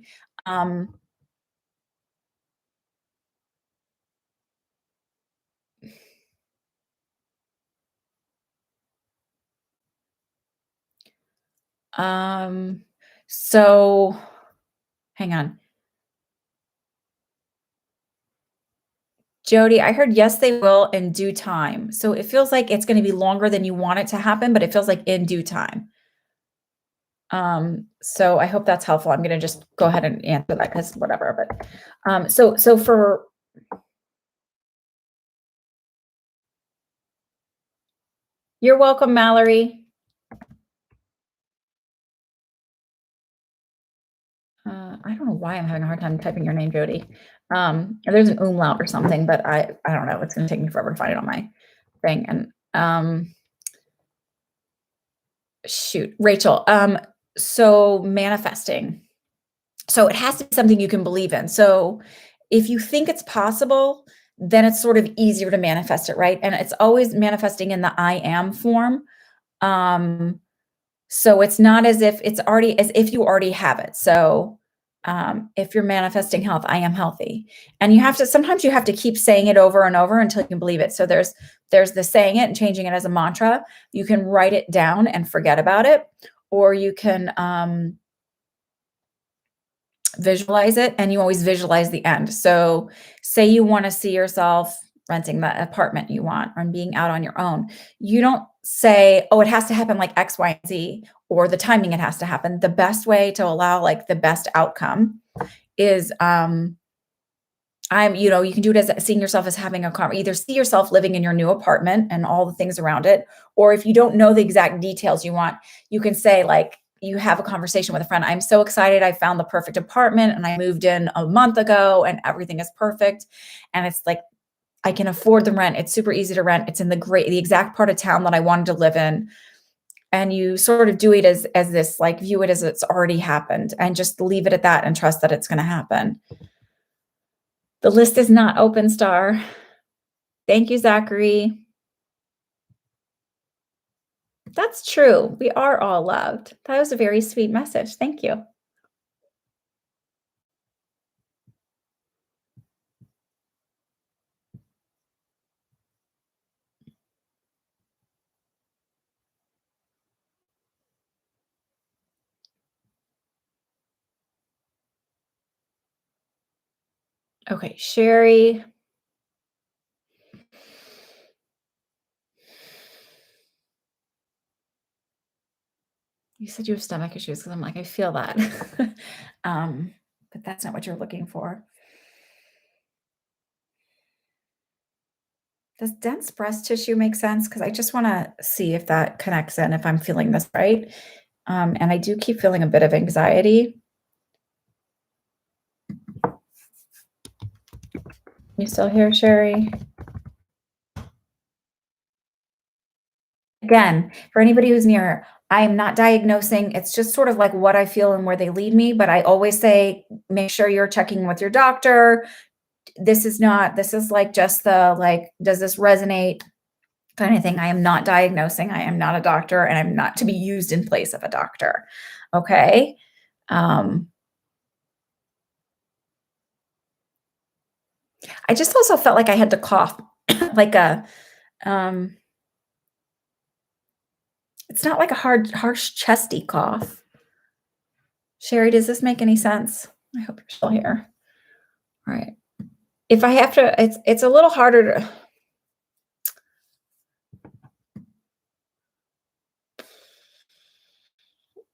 Um, so hang on. Jody, I heard yes, they will in due time. So it feels like it's going to be longer than you want it to happen, but it feels like in due time. So I hope that's helpful. I'm going to just go ahead and answer that because whatever, but, so for, you're welcome, Mallory. I don't know why I'm having a hard time typing your name, Jody. There's an umlaut or something, but I don't know. It's going to take me forever to find it on my thing. And, shoot, Rachel. So manifesting. So it has to be something you can believe in. So if you think it's possible, then it's sort of easier to manifest it, right? And it's always manifesting in the I am form. So it's not as if it's already, as if you already have it. So if you're manifesting health, I am healthy. And you have to, sometimes you have to keep saying it over and over until you can believe it. So there's the saying it and changing it as a mantra. You can write it down and forget about it, or you can visualize it, and you always visualize the end. So say you want to see yourself renting the apartment you want or being out on your own. You don't say, oh, it has to happen like X, Y, and Z, or the timing it has to happen. The best way to allow like the best outcome is you can do it as seeing yourself as having either see yourself living in your new apartment and all the things around it, or if you don't know the exact details you want, you can say like, you have a conversation with a friend. I'm so excited. I found the perfect apartment and I moved in a month ago and everything is perfect. And it's like, I can afford the rent. It's super easy to rent. It's in the exact part of town that I wanted to live in. And you sort of do it as this, like view it as it's already happened and just leave it at that and trust that it's going to happen. The list is not open, Star. Thank you, Zachary. That's true. We are all loved. That was a very sweet message. Thank you. Okay, Sherry. You said you have stomach issues because I'm like, I feel that. But that's not what you're looking for. Does dense breast tissue make sense? Because I just want to see if that connects in, if I'm feeling this right. And I do keep feeling a bit of anxiety. You still here, Sherry? Again, for anybody who's near, I am not diagnosing. It's just sort of like what I feel and where they lead me. But I always say, make sure you're checking with your doctor. This is like just the, like, does this resonate kind of thing. I am not diagnosing. I am not a doctor, and I'm not to be used in place of a doctor. Okay. I just also felt like I had to cough like it's not like a harsh chesty cough. Sherry, does this make any sense? I hope you're still here. All right. If I have to, it's a little harder to,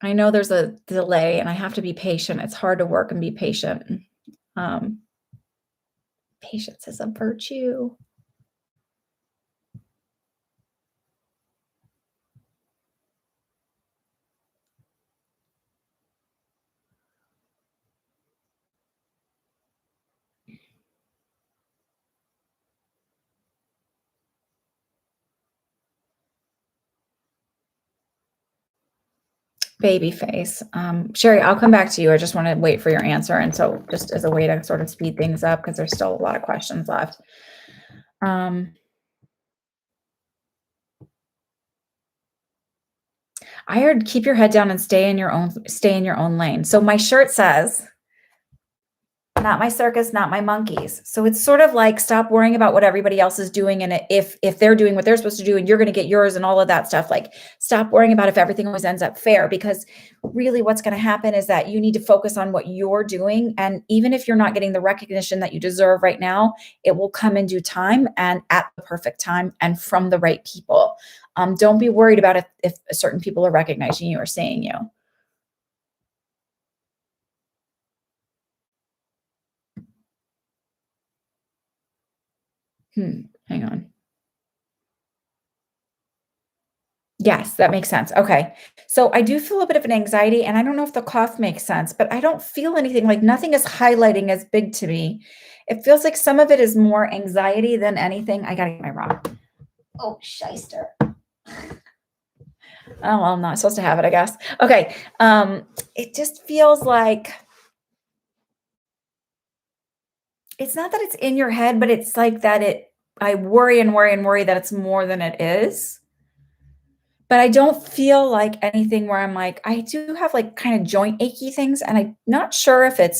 I know there's a delay and I have to be patient. It's hard to work and be patient. Patience is a virtue. Baby face. Sherry, I'll come back to you. I just want to wait for your answer. And so just as a way to sort of speed things up, because there's still a lot of questions left. I heard keep your head down and stay in your own lane. So my shirt says, not my circus, not my monkeys. So it's sort of like, stop worrying about what everybody else is doing. And if they're doing what they're supposed to do and you're going to get yours and all of that stuff, like stop worrying about if everything always ends up fair, because really what's going to happen is that you need to focus on what you're doing. And even if you're not getting the recognition that you deserve right now, it will come in due time and at the perfect time and from the right people. Don't be worried about if certain people are recognizing you or seeing you. Hang on. Yes, that makes sense. Okay. So I do feel a bit of an anxiety, and I don't know if the cough makes sense, but I don't feel anything like nothing is highlighting as big to me. It feels like some of it is more anxiety than anything. I gotta get my rock. Oh, shyster. Oh, well, I'm not supposed to have it, I guess. Okay. It just feels like it's not that it's in your head, but it's like that I worry and worry and worry that it's more than it is. But I don't feel like anything where I'm like, I do have like kind of joint achy things, and I'm not sure if it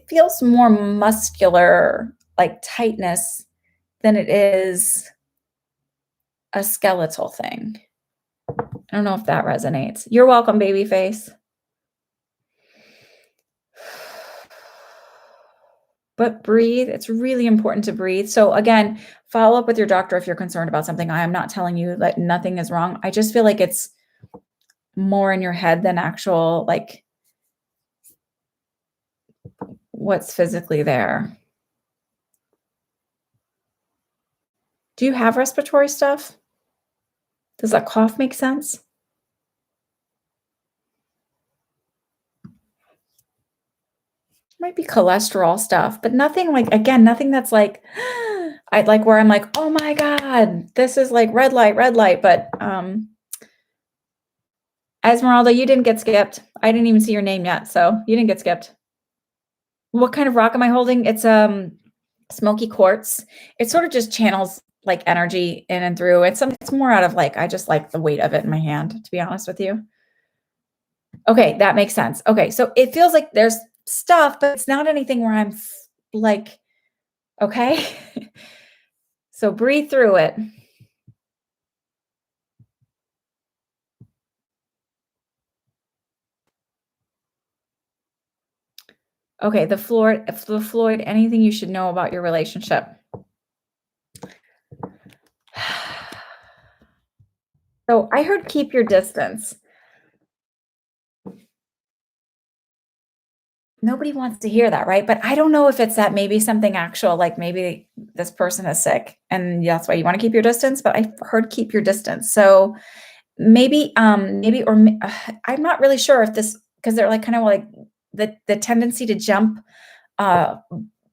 feels more muscular, like tightness, than it is a skeletal thing. I don't know if that resonates. You're welcome, baby face. But breathe. It's really important to breathe. So again, follow up with your doctor if you're concerned about something. I am not telling you that nothing is wrong. I just feel like it's more in your head than actual, like, what's physically there. Do you have respiratory stuff? Does that cough make sense? Might be cholesterol stuff, but nothing like, again, nothing that's like, I like where I'm like, oh my God, this is like red light. But Esmeralda, you didn't get skipped. I didn't even see your name yet, so you didn't get skipped. What kind of rock am I holding? It's smoky quartz. It sort of just channels like energy in and through. It's more out of like, I just like the weight of it in my hand, to be honest with you. Okay, that makes sense. Okay, so it feels like there's stuff, but it's not anything where I'm like, okay. So breathe through it. Okay, the Floyd, anything you should know about your relationship? So I heard keep your distance. Nobody wants to hear that, right? But I don't know if it's that maybe something actual, like maybe this person is sick and that's why you want to keep your distance, but I heard keep your distance. So maybe, I'm not really sure if this, because they're like kind of like the tendency to jump uh,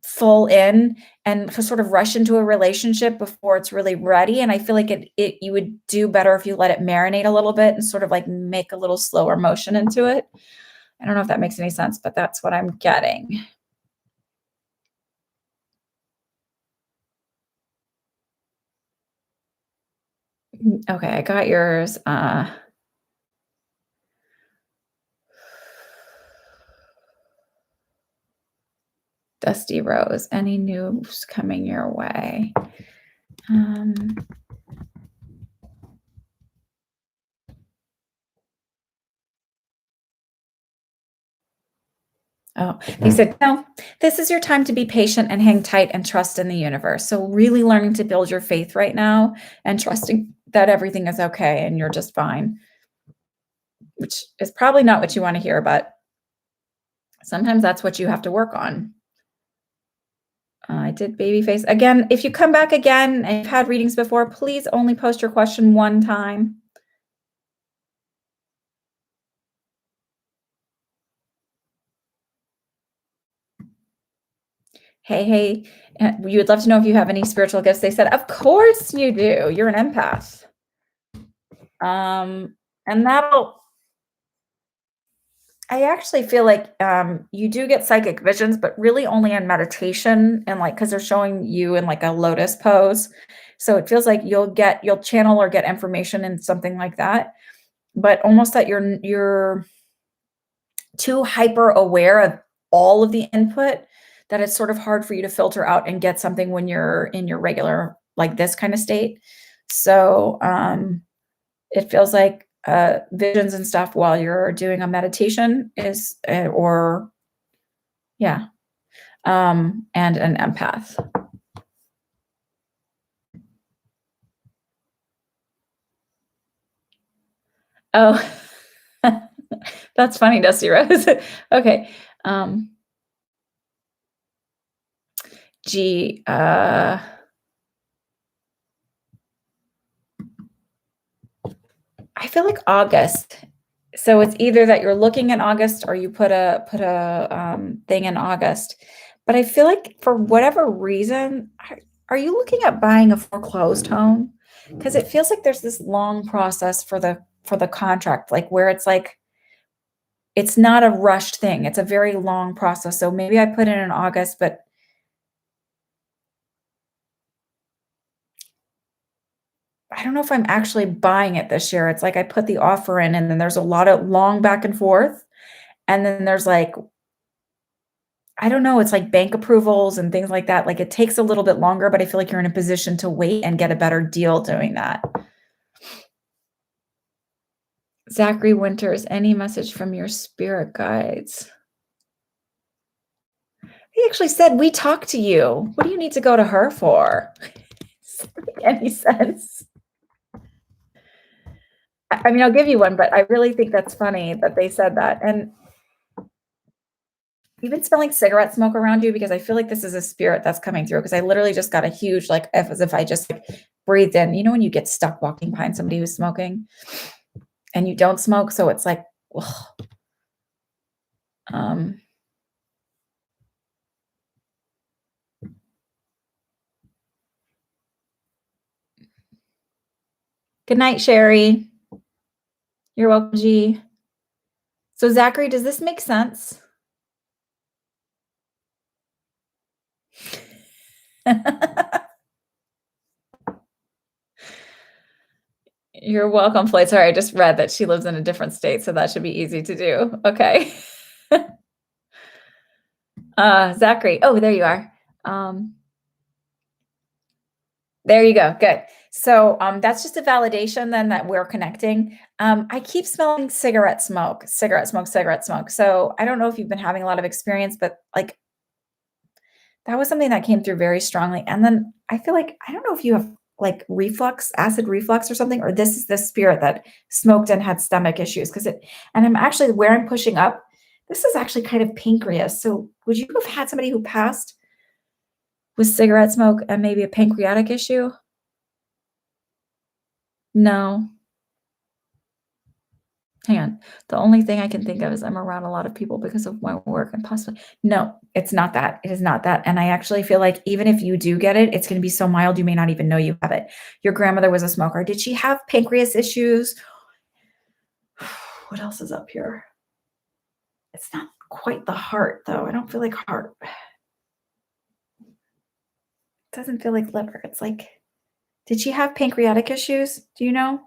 full in and sort of rush into a relationship before it's really ready. And I feel like you would do better if you let it marinate a little bit and sort of like make a little slower motion into it. I don't know if that makes any sense, but that's what I'm getting. Okay, I got yours. Dusty Rose, any news coming your way? Oh, they said, no, this is your time to be patient and hang tight and trust in the universe. So really learning to build your faith right now and trusting that everything is okay and you're just fine, which is probably not what you want to hear, but sometimes that's what you have to work on. I did baby face. Again, if you come back again and you've had readings before, please only post your question one time. Hey, you would love to know if you have any spiritual gifts. They said, of course you do. You're an empath. And I actually feel like you do get psychic visions, but really only in meditation and like, because they're showing you in like a lotus pose. So it feels like you'll channel or get information in something like that, but almost that you're too hyper aware of all of the input that it's sort of hard for you to filter out and get something when you're in your regular, like this kind of state. So it feels like visions and stuff while you're doing a meditation is, or yeah, and an empath. Oh, that's funny, Dusty Rose. Okay. Gee, I feel like August. So it's either that you're looking in August or you put a thing in August. But I feel like for whatever reason, are you looking at buying a foreclosed home? Because it feels like there's this long process for the contract, like where it's like it's not a rushed thing. It's a very long process. So maybe I put it in August, but I don't know if I'm actually buying it this year. It's like I put the offer in and then there's a lot of long back and forth. And then there's like, I don't know, it's like bank approvals and things like that. Like it takes a little bit longer, but I feel like you're in a position to wait and get a better deal doing that. Zachary Winters, any message from your spirit guides? He actually said, we talked to you. What do you need to go to her for? Does that make any sense? I mean, I'll give you one, but I really think that's funny that they said that. And you've been smelling cigarette smoke around you because I feel like this is a spirit that's coming through because I literally just got a huge, like, as if I just like, breathed in. You know, when you get stuck walking behind somebody who's smoking and you don't smoke, so it's like, ugh. Um, Good night, Sherry. You're welcome, G. So Zachary, does this make sense? You're welcome, Floyd. Sorry, I just read that she lives in a different state, so that should be easy to do. Okay. Zachary. Oh, there you are. There you go. Good. So that's just a validation then that we're connecting. I keep smelling cigarette smoke, cigarette smoke, cigarette smoke. So I don't know if you've been having a lot of experience, but like that was something that came through very strongly. And then I feel like I don't know if you have like reflux, acid reflux or something, or this is the spirit that smoked and had stomach issues. And I'm actually where I'm pushing up, this is actually kind of pancreas. So would you have had somebody who passed with cigarette smoke and maybe a pancreatic issue? No. Hang on. The only thing I can think of is I'm around a lot of people because of my work and possibly no, it's not that. It is not that. And I actually feel like even if you do get it, it's going to be so mild you may not even know you have it. Your grandmother was a smoker. Did she have pancreas issues? What else is up here? It's not quite the heart though. I don't feel like heart. It doesn't feel like liver. It's like, did she have pancreatic issues? Do you know?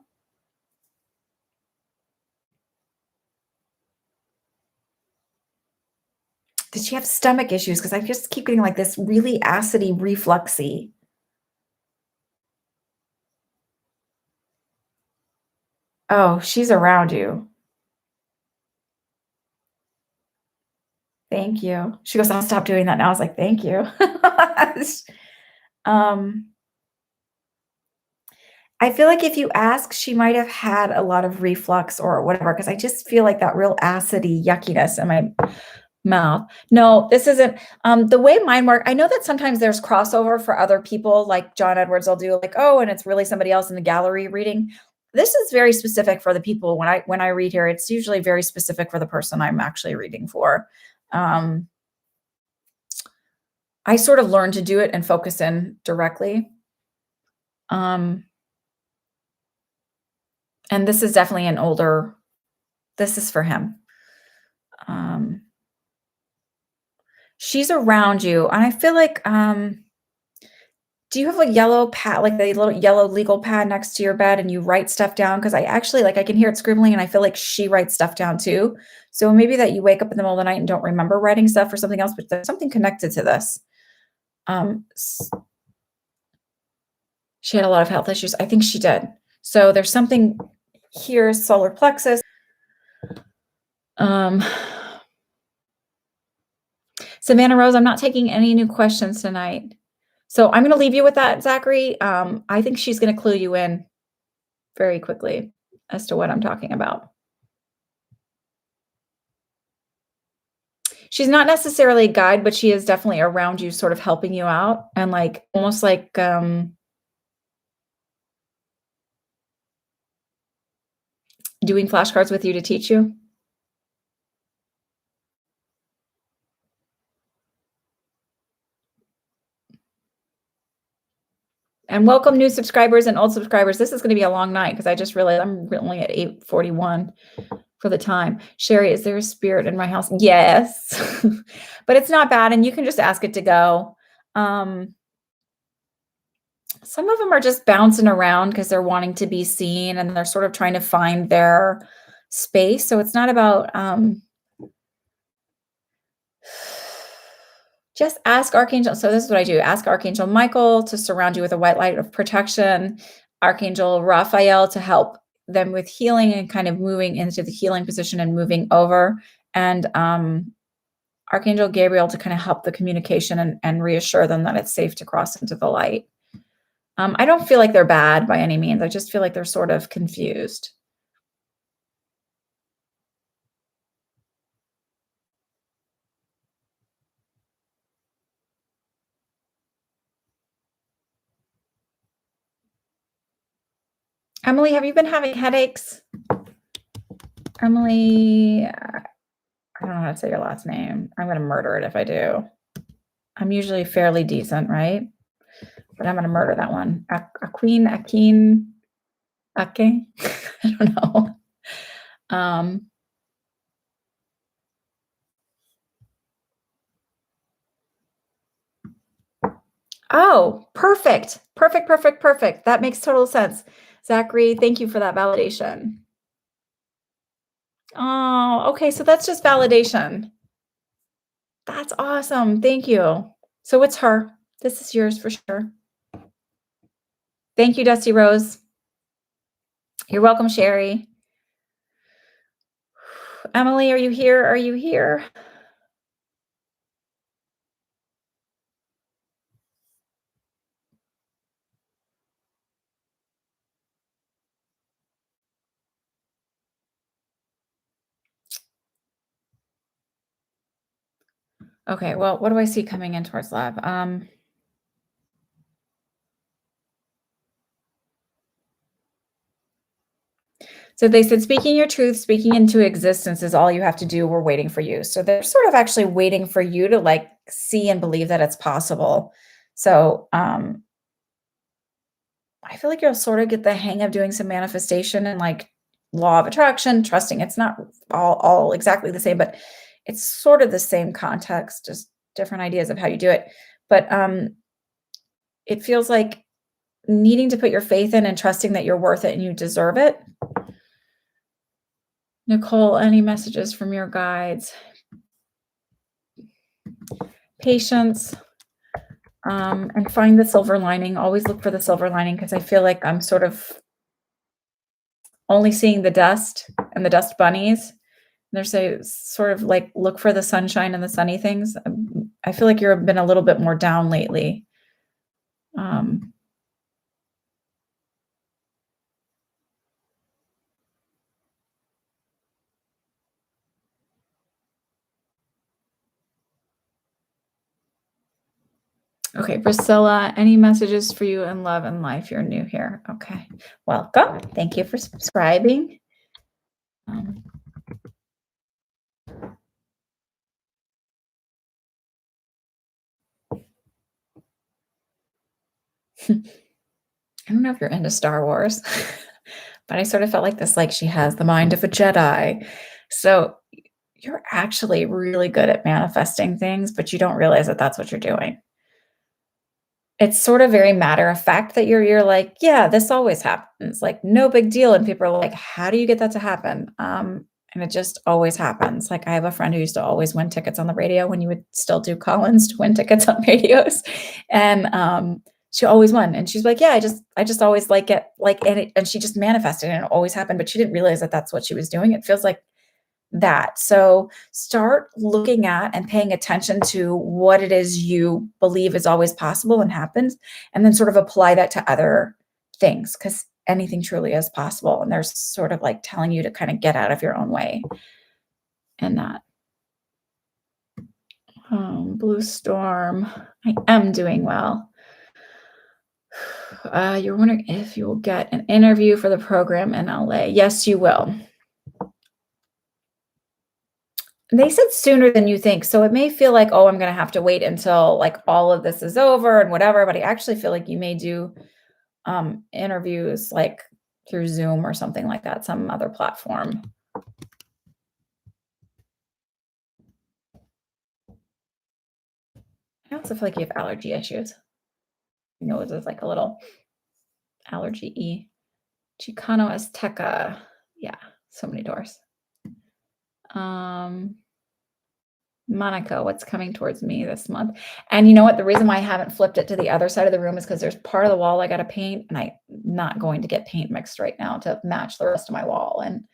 Did she have stomach issues? Because I just keep getting like this really acidy, refluxy. Oh, she's around you. Thank you. She goes, I'll stop doing that now. I was like, thank you. um, I feel like if you ask, she might have had a lot of reflux or whatever, because I just feel like that real acidy yuckiness in my mouth. No, this isn't the way mine work. I know that sometimes there's crossover for other people, like John Edwards will do like, oh, and it's really somebody else in the gallery reading. This is very specific for the people when I read here, it's usually very specific for the person I'm actually reading for. I sort of learned to do it and focus in directly. And this is definitely this is for him. She's around you. And I feel like, do you have a yellow pad, like the little yellow legal pad next to your bed and you write stuff down? Because I actually I can hear it scribbling and I feel like she writes stuff down too. So maybe that you wake up in the middle of the night and don't remember writing stuff or something else, but there's something connected to this. She had a lot of health issues. I think she did. So there's something here, solar plexus. Savannah Rose, I'm not taking any new questions tonight. So I'm going to leave you with that, Zachary. I think she's going to clue you in very quickly as to what I'm talking about. She's not necessarily a guide, but she is definitely around you, sort of helping you out and like almost like doing flashcards with you to teach you? And welcome new subscribers and old subscribers. This is gonna be a long night because I just realized I'm only at 8:41 for the time. Sherry, is there a spirit in my house? Yes. But it's not bad, and you can just ask it to go. Um, some of them are just bouncing around because 'cause they're wanting to be seen, and they're sort of trying to find their space, so it's not about, just ask Archangel. So this is what I do. Ask Archangel Michael to surround you with a white light of protection, Archangel Raphael to help them with healing and kind of moving into the healing position and moving over, and Archangel Gabriel to kind of help the communication and reassure them that it's safe to cross into the light. I don't feel like they're bad by any means. I just feel like they're sort of confused. Emily, have you been having headaches? Emily, I don't know how to say your last name. I'm going to murder it if I do. I'm usually fairly decent, right? But I'm going to murder that one. Aqueen, Akeen, Ake? I don't know. Oh, perfect. Perfect, perfect, perfect. That makes total sense. Zachary, thank you for that validation. Oh, okay. So that's just validation. That's awesome. Thank you. So it's her. This is yours for sure. Thank you, Dusty Rose. You're welcome, Sherry. Emily, are you here? Are you here? Okay, well, what do I see coming in towards love? So they said, speaking your truth, speaking into existence is all you have to do. We're waiting for you. So they're sort of actually waiting for you to like see and believe that it's possible. So I feel like you'll sort of get the hang of doing some manifestation and like law of attraction, trusting it's not all exactly the same, but it's sort of the same context, just different ideas of how you do it. But it feels like needing to put your faith in and trusting that you're worth it and you deserve it. Nicole, any messages from your guides? Patience, and find the silver lining. Always look for the silver lining because I feel like I'm sort of only seeing the dust and the dust bunnies. There's a sort of like look for the sunshine and the sunny things. I feel like you've been a little bit more down lately. Okay, Priscilla, any messages for you in love and life? You're new here. Okay, welcome. Thank you for subscribing. I don't know if you're into Star Wars, but I sort of felt like this, like she has the mind of a Jedi. So you're actually really good at manifesting things, but you don't realize that that's what you're doing. It's sort of very matter of fact that you're like, yeah, this always happens, like no big deal. And people are like, how do you get that to happen? And it just always happens. Like I have a friend who used to always win tickets on the radio when you would still do call-ins to win tickets on radios. And she always won. And she's like, yeah, I just always like it, like, and she just manifested and it always happened, but she didn't realize that that's what she was doing. It feels like that. So start looking at and paying attention to what it is you believe is always possible and happens, and then sort of apply that to other things because anything truly is possible. And there's sort of like telling you to kind of get out of your own way and that. Blue Storm, I am doing well. You're wondering if you will get an interview for the program in LA. Yes, you will. They said sooner than you think, so it may feel like, "Oh, I'm gonna have to wait until, like, all of this is over and whatever," but I actually feel like you may do, interviews, like, through Zoom or something like that, some other platform. I also feel like you have allergy issues. Your nose is, like, a little allergy-y. Chicano Azteca. Yeah, so many doors. Um Monica, what's coming towards me this month? And you know what? The reason why I haven't flipped it to the other side of the room is because there's part of the wall I got to paint, and I'm not going to get paint mixed right now to match the rest of my wall. And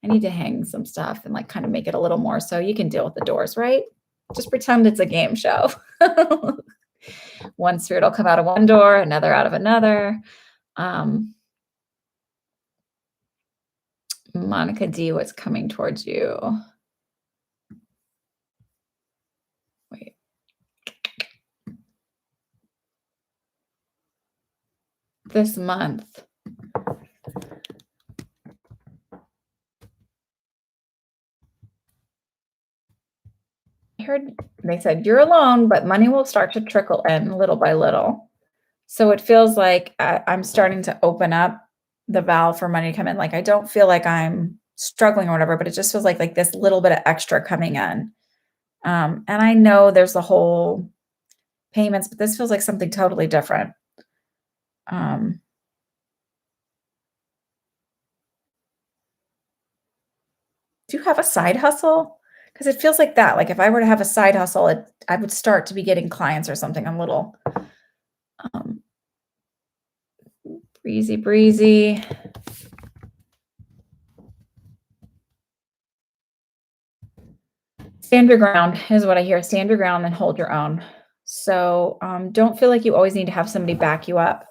I need to hang some stuff and like kind of make it a little more so you can deal with the doors, right? Just pretend it's a game show. One spirit will come out of one door, another out of another. Um, Monica D, what's coming towards you? Wait. This month. I heard they said you're alone, but money will start to trickle in little by little. So it feels like I'm starting to open up the valve for money to come in. Like I don't feel like I'm struggling or whatever, but it just feels like this little bit of extra coming in. And I know there's the whole payments, but this feels like something totally different. Um, do you have a side hustle? Because it feels like that. Like if I were to have a side hustle, I would start to be getting clients or something. I'm a little um, breezy, breezy. Stand your ground is what I hear. Stand your ground and hold your own. So don't feel like you always need to have somebody back you up.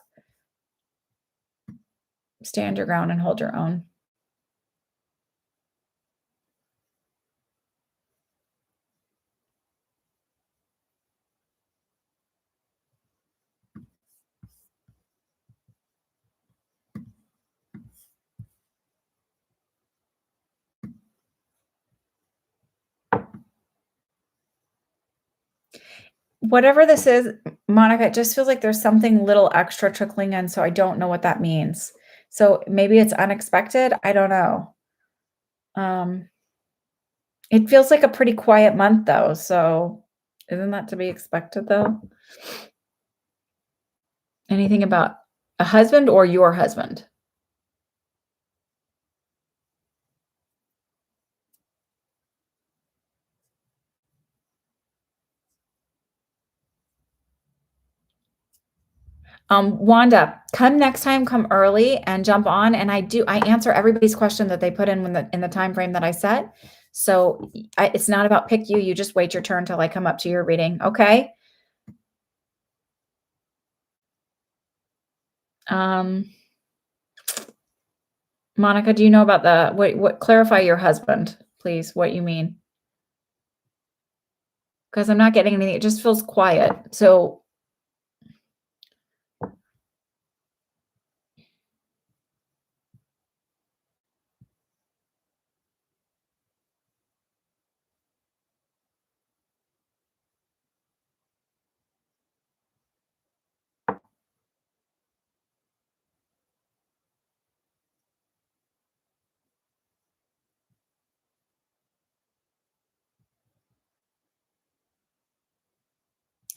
Stand your ground and hold your own. Whatever this is, Monica, it just feels like there's something little extra trickling in. So I don't know what that means. So maybe it's unexpected. I don't know. Um, it feels like a pretty quiet month though. So isn't that to be expected though? Anything about a husband or your husband? Wanda, come next time, come early and jump on. And I answer everybody's question that they put in when in the time frame that I set. So it's not about pick you. You just wait your turn till I come up to your reading. Okay. Um, Monica, do you know about the what clarify your husband, please, what you mean? Because I'm not getting anything. It just feels quiet. So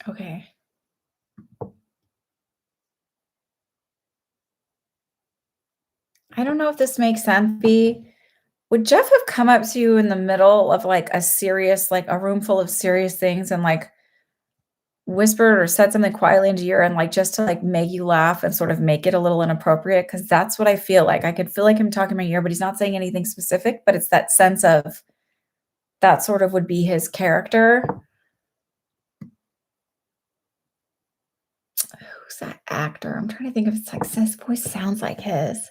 okay. I don't know if this makes sense. B, would Jeff have come up to you in the middle of like a serious, like a room full of serious things and like whispered or said something quietly into your ear and like just to like make you laugh and sort of make it a little inappropriate? Because that's what I feel like. I could feel like him talking in my ear, but he's not saying anything specific, but it's that sense of that sort of would be his character. Who's that actor? I'm trying to think if it's like his voice sounds like his.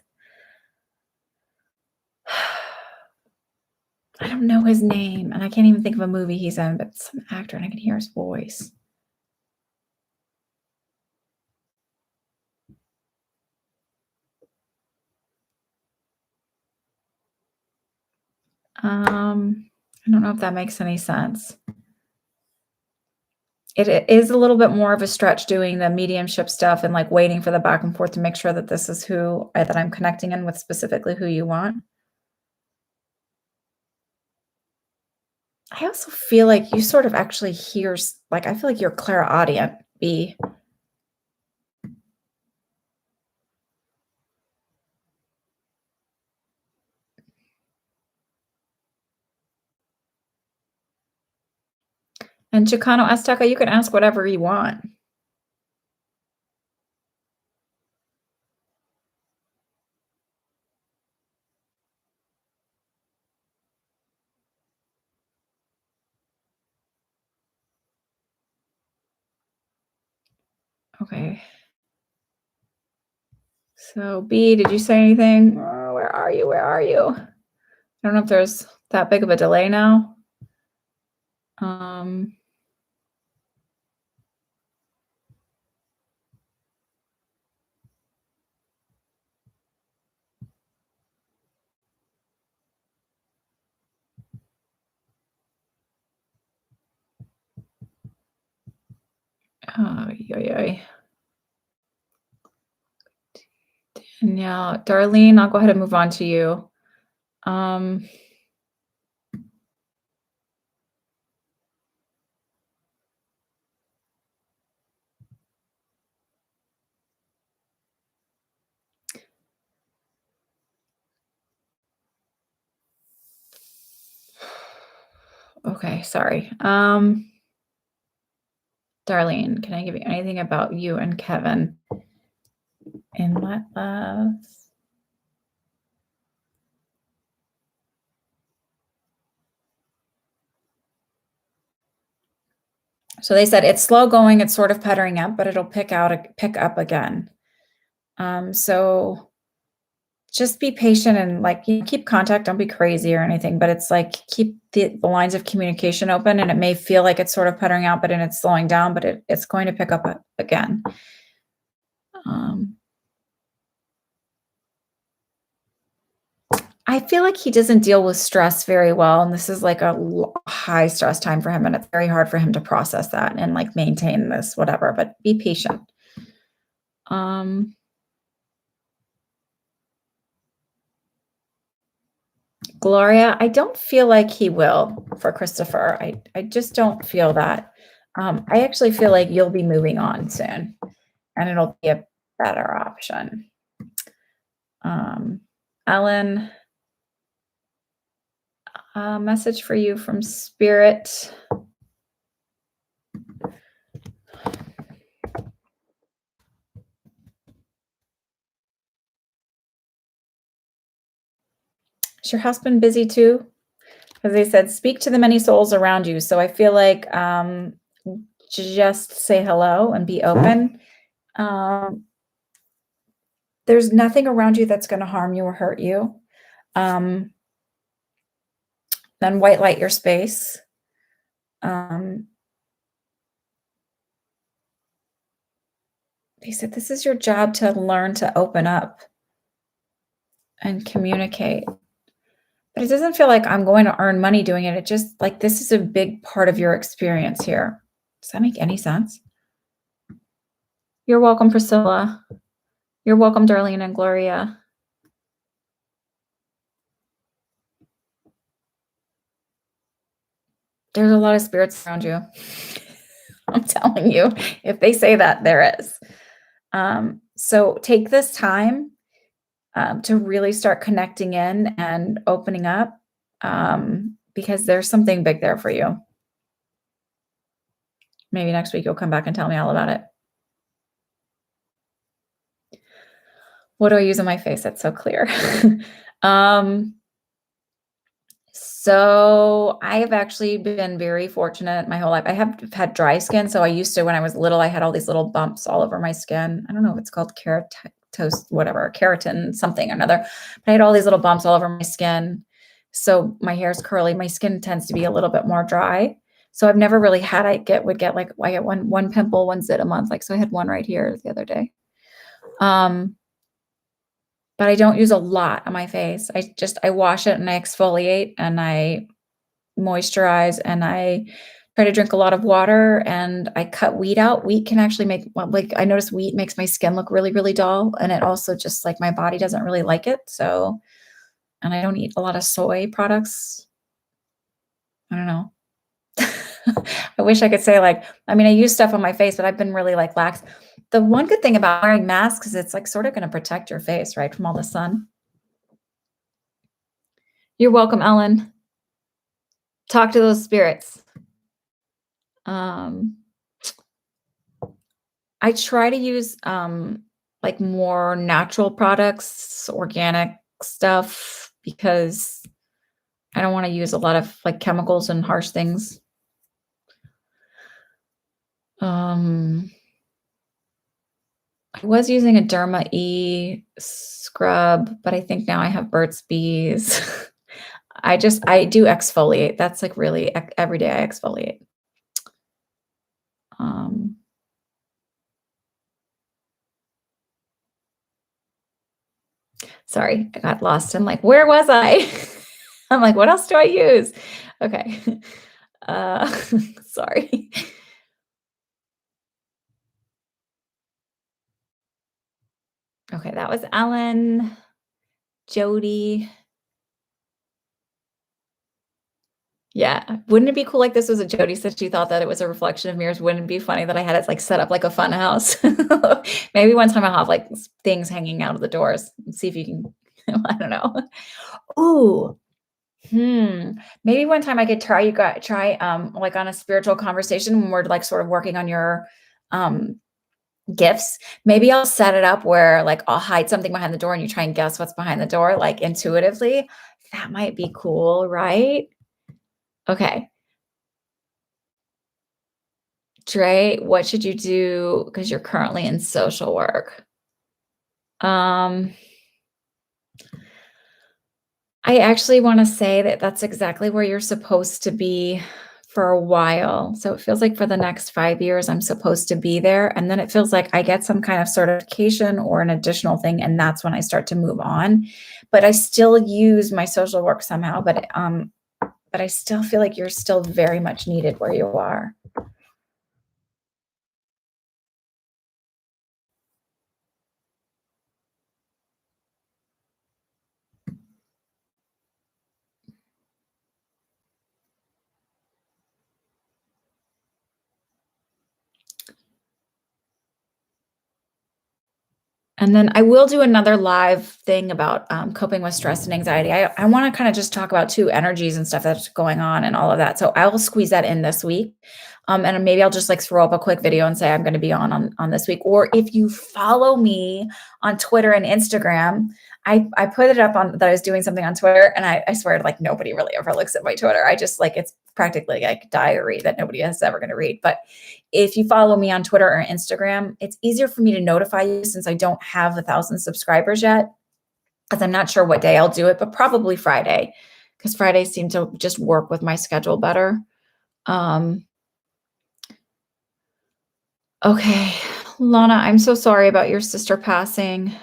I don't know his name, and I can't even think of a movie he's in, but some actor, and I can hear his voice. Um, I don't know if that makes any sense. It is a little bit more of a stretch doing the mediumship stuff and, like, waiting for the back and forth to make sure that this is who that I'm connecting in with specifically who you want. I also feel like you sort of actually like, I feel like you're clairaudient, B. And Chicano Azteca, you can ask whatever you want. Okay. So, B, did you say anything? Oh, where are you? Where are you? I don't know if there's that big of a delay now. Um, Ay. Now, Darlene, I'll go ahead and move on to you. Um, okay, sorry. Darlene, can I give you anything about you and Kevin in what love? So they said it's slow going, it's sort of puttering up, but it'll pick up again. So just be patient and, like, keep contact. Don't be crazy or anything, but it's like keep the lines of communication open. And it may feel like it's sort of puttering out, but then it's slowing down, but it's going to pick up again. I feel like he doesn't deal with stress very well, and this is like a high stress time for him, and it's very hard for him to process that and, like, maintain this, whatever. But be patient. Um, Gloria, I don't feel like he will for Christopher. I just don't feel that. I actually feel like you'll be moving on soon, and it'll be a better option. Ellen, a message for you from Spirit. Has your house been busy too? Because they said, speak to the many souls around you. So I feel like just say hello and be open. There's nothing around you that's going to harm you or hurt you. Then white light your space. They said, this is your job to learn to open up and communicate. But it doesn't feel like I'm going to earn money doing it. It just, like, this is a big part of your experience here. Does that make any sense? You're welcome, Priscilla. You're welcome, Darlene and Gloria. There's a lot of spirits around you. I'm telling you, if they say that, there is. So take this time to really start connecting in and opening up, because there's something big there for you. Maybe next week you'll come back and tell me all about it. What do I use on my face? That's so clear. So I have actually been very fortunate my whole life. I have had dry skin. So I used to, when I was little, I had all these little bumps all over my skin. I don't know if it's called keratose, whatever, keratin, something or another. But I had all these little bumps all over my skin. So my hair's curly. My skin tends to be a little bit more dry. So I've never really had, I get one pimple, one zit a month. Like, so I had one right here the other day. But I don't use a lot on my face. I wash it and I exfoliate and I moisturize, and I try to drink a lot of water, and I cut wheat out. Wheat can actually make, well, like, I notice wheat makes my skin look really, really dull, and it also just, like, my body doesn't really like it, so, and I don't eat a lot of soy products. I don't know. I wish I could say, like, I mean, I use stuff on my face, but I've been really, like, lax. The one good thing about wearing masks is it's, like, sorta gonna protect your face, right, from all the sun. You're welcome, Ellen. Talk to those spirits. Um, I try to use, like, more natural products, organic stuff, because I don't wanna use a lot of, like, chemicals and harsh things. Um, I was using a Derma E scrub, but I think now I have Burt's Bees. I do exfoliate. That's, like, really every day I exfoliate. Um, sorry, I got lost in, like, where was I? I'm like, "What else do I use?" Okay. Uh, sorry. Okay, that was Ellen, Jody. Yeah. Wouldn't it be cool, like, this was a Jody said she thought that it was a reflection of mirrors. Wouldn't it be funny that I had it, like, set up like a fun house? Maybe one time I'll have, like, things hanging out of the doors and see if you can I don't know. Ooh, maybe one time I could try, like, on a spiritual conversation when we're, like, sort of working on your, um, gifts. Maybe I'll set it up where, like, I'll hide something behind the door and you try and guess what's behind the door, like, intuitively. That might be cool, right? Okay. Dre, what should you do? Because you're currently in social work? Um, I actually wanna say that that's exactly where you're supposed to be for a while. So it feels like for the next 5 years, I'm supposed to be there, and then it feels like I get some kind of certification or an additional thing, and that's when I start to move on. But I still use my social work somehow, but I still feel like you're still very much needed where you are. And then I will do another live thing about, coping with stress and anxiety. I wanna kinda just talk about 2 energies and stuff that's going on and all of that, so I will squeeze that in this week, and maybe I'll just, like, throw up a quick video and say I'm gonna be on this week, or if you follow me on Twitter and Instagram, I put it up on that I was doing something on Twitter, and I swear, like, nobody really ever looks at my Twitter. I just, like, it's practically like diary that nobody is ever gonna read, but if you follow me on Twitter or Instagram, it's easier for me to notify you since I don't have 1,000 subscribers yet, because I'm not sure what day I'll do it, but probably Friday, because Fridays seem to just work with my schedule better. Um, okay. Lana, I'm so sorry about your sister passing.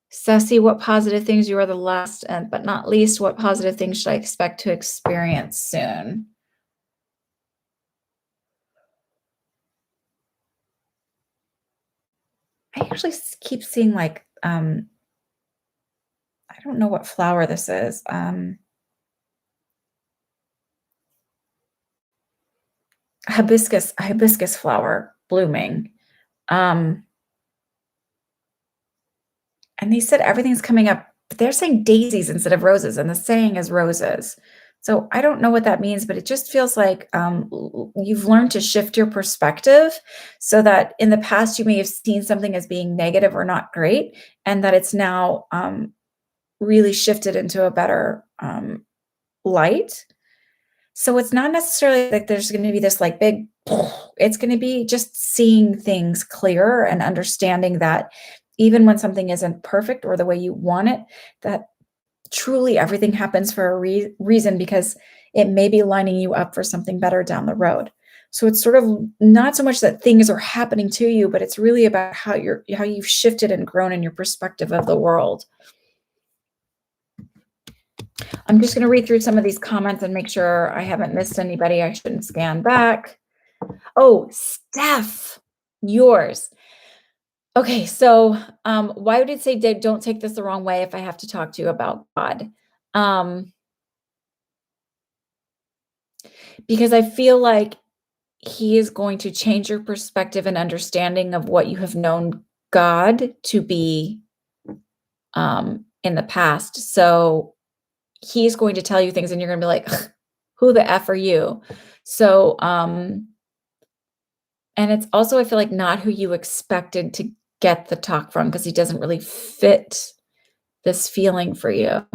Ceci, what positive things you are the last and but not least, what positive things should I expect to experience soon? I actually keep seeing like I don't know what flower this is. Hibiscus flower blooming. Um, and they said everything's coming up, but they're saying daisies instead of roses, and the saying is roses. So I don't know what that means, but it just feels like you've learned to shift your perspective so that in the past you may have seen something as being negative or not great, and that it's now really shifted into a better light. So it's not necessarily like there's gonna be this, like, big it's gonna be just seeing things clearer and understanding that even when something isn't perfect or the way you want it, that truly everything happens for a reason because it may be lining you up for something better down the road. So it's sort of not so much that things are happening to you, but it's really about how you've shifted and grown in your perspective of the world. I'm just going to read through some of these comments and make sure I haven't missed anybody. I shouldn't scan back. Oh, Steph, yours. Okay, so why would it say, don't take this the wrong way if I have to talk to you about God? Because I feel like he is going to change your perspective and understanding of what you have known God to be in the past. So he's going to tell you things and you're going to be like, who the F are you? So, and it's also, I feel like, not who you expected to get the talk from, because he doesn't really fit this feeling for you.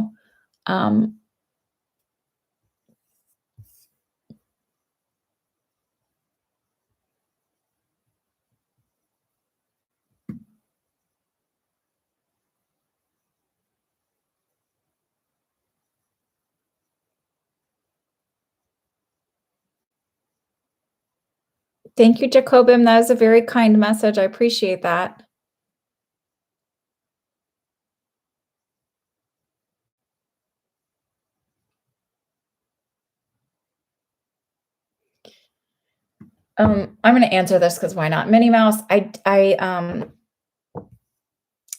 Thank you, Jacobim. That is a very kind message. I appreciate that. I'm going to answer this because why not? Minnie Mouse,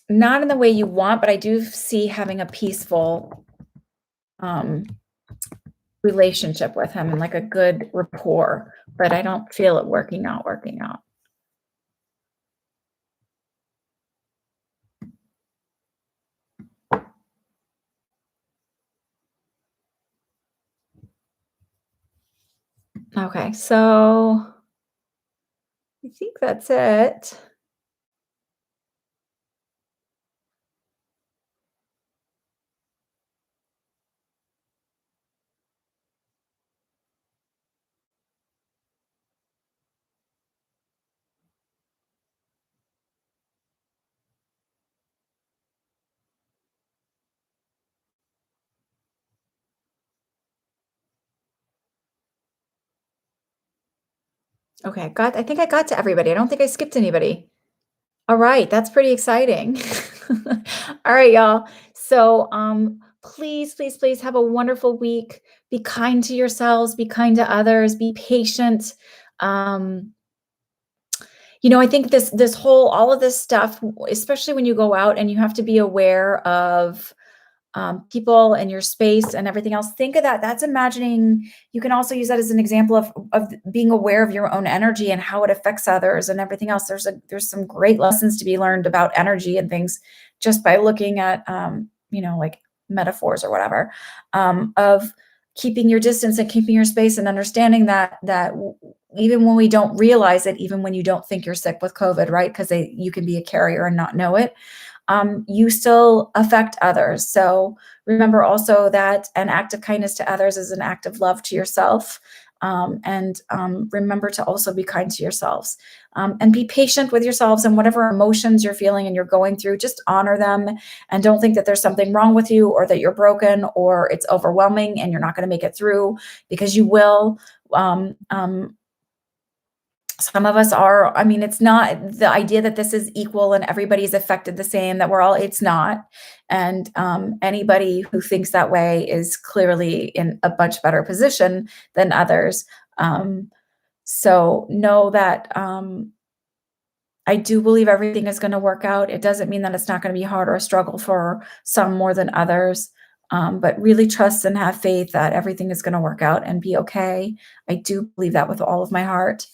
not in the way you want, but I do see having a peaceful relationship with him and like a good rapport, but I don't feel it working out. Okay, so I think that's it. Okay, I think I got to everybody. I don't think I skipped anybody. All right, that's pretty exciting. All right, y'all. So, please, please, please have a wonderful week. Be kind to yourselves, be kind to others, be patient. Um, I think this whole all of this stuff, especially when you go out and you have to be aware of people and your space and everything else. Think of that. That's imagining. You can also use that as an example of being aware of your own energy and how it affects others and everything else. There's some great lessons to be learned about energy and things just by looking at like metaphors or whatever, of keeping your distance and keeping your space and understanding that even when we don't realize it, even when you don't think you're sick with COVID, right? Because you can be a carrier and not know it. You still affect others. So remember also that an act of kindness to others is an act of love to yourself. And remember to also be kind to yourselves, and be patient with yourselves, and whatever emotions you're feeling and you're going through, just honor them and don't think that there's something wrong with you or that you're broken or it's overwhelming and you're not going to make it through, because you will. Some of us are, it's not the idea that this is equal and everybody's affected the same, that it's not. And anybody who thinks that way is clearly in a much better position than others. So know that I do believe everything is going to work out. It doesn't mean that it's not going to be hard or a struggle for some more than others. But really trust and have faith that everything is going to work out and be okay. I do believe that with all of my heart.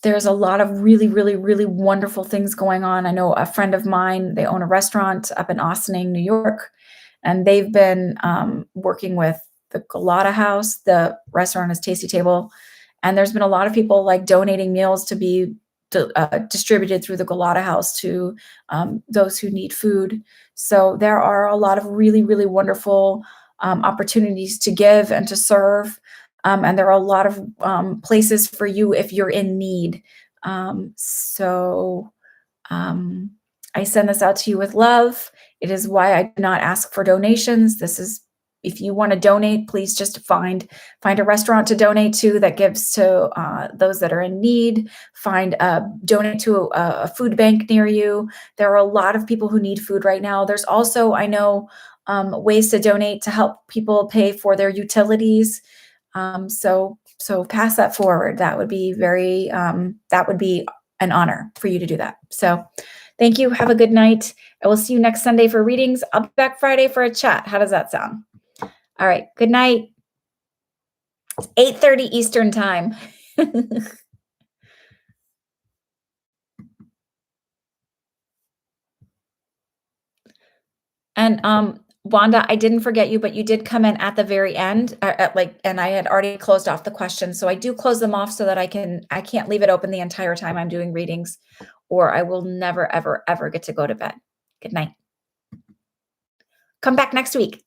There's a lot of really, really, really wonderful things going on. I know a friend of mine, they own a restaurant up in Austining, New York, and they've been working with the Galata House. The restaurant is Tasty Table, and there's been a lot of people like donating meals to be distributed through the Galata House to those who need food. So there are a lot of really, really wonderful opportunities to give and to serve. And there are a lot of places for you if you're in need. So I send this out to you with love. It is why I do not ask for donations. This is, if you want to donate, please just find a restaurant to donate to that gives to those that are in need. Donate to a food bank near you. There are a lot of people who need food right now. There's also, I know, ways to donate to help people pay for their utilities. So pass that forward. That would be that would be an honor for you to do that. So thank you. Have a good night. I will see you next Sunday for readings. I'll be back Friday for a chat. How does that sound? All right. Good night. It's 8:30 Eastern time. And Wanda, I didn't forget you, but you did come in at the very end, and I had already closed off the questions. So I do close them off so that I can't leave it open the entire time I'm doing readings, or I will never, ever, ever get to go to bed. Good night. Come back next week.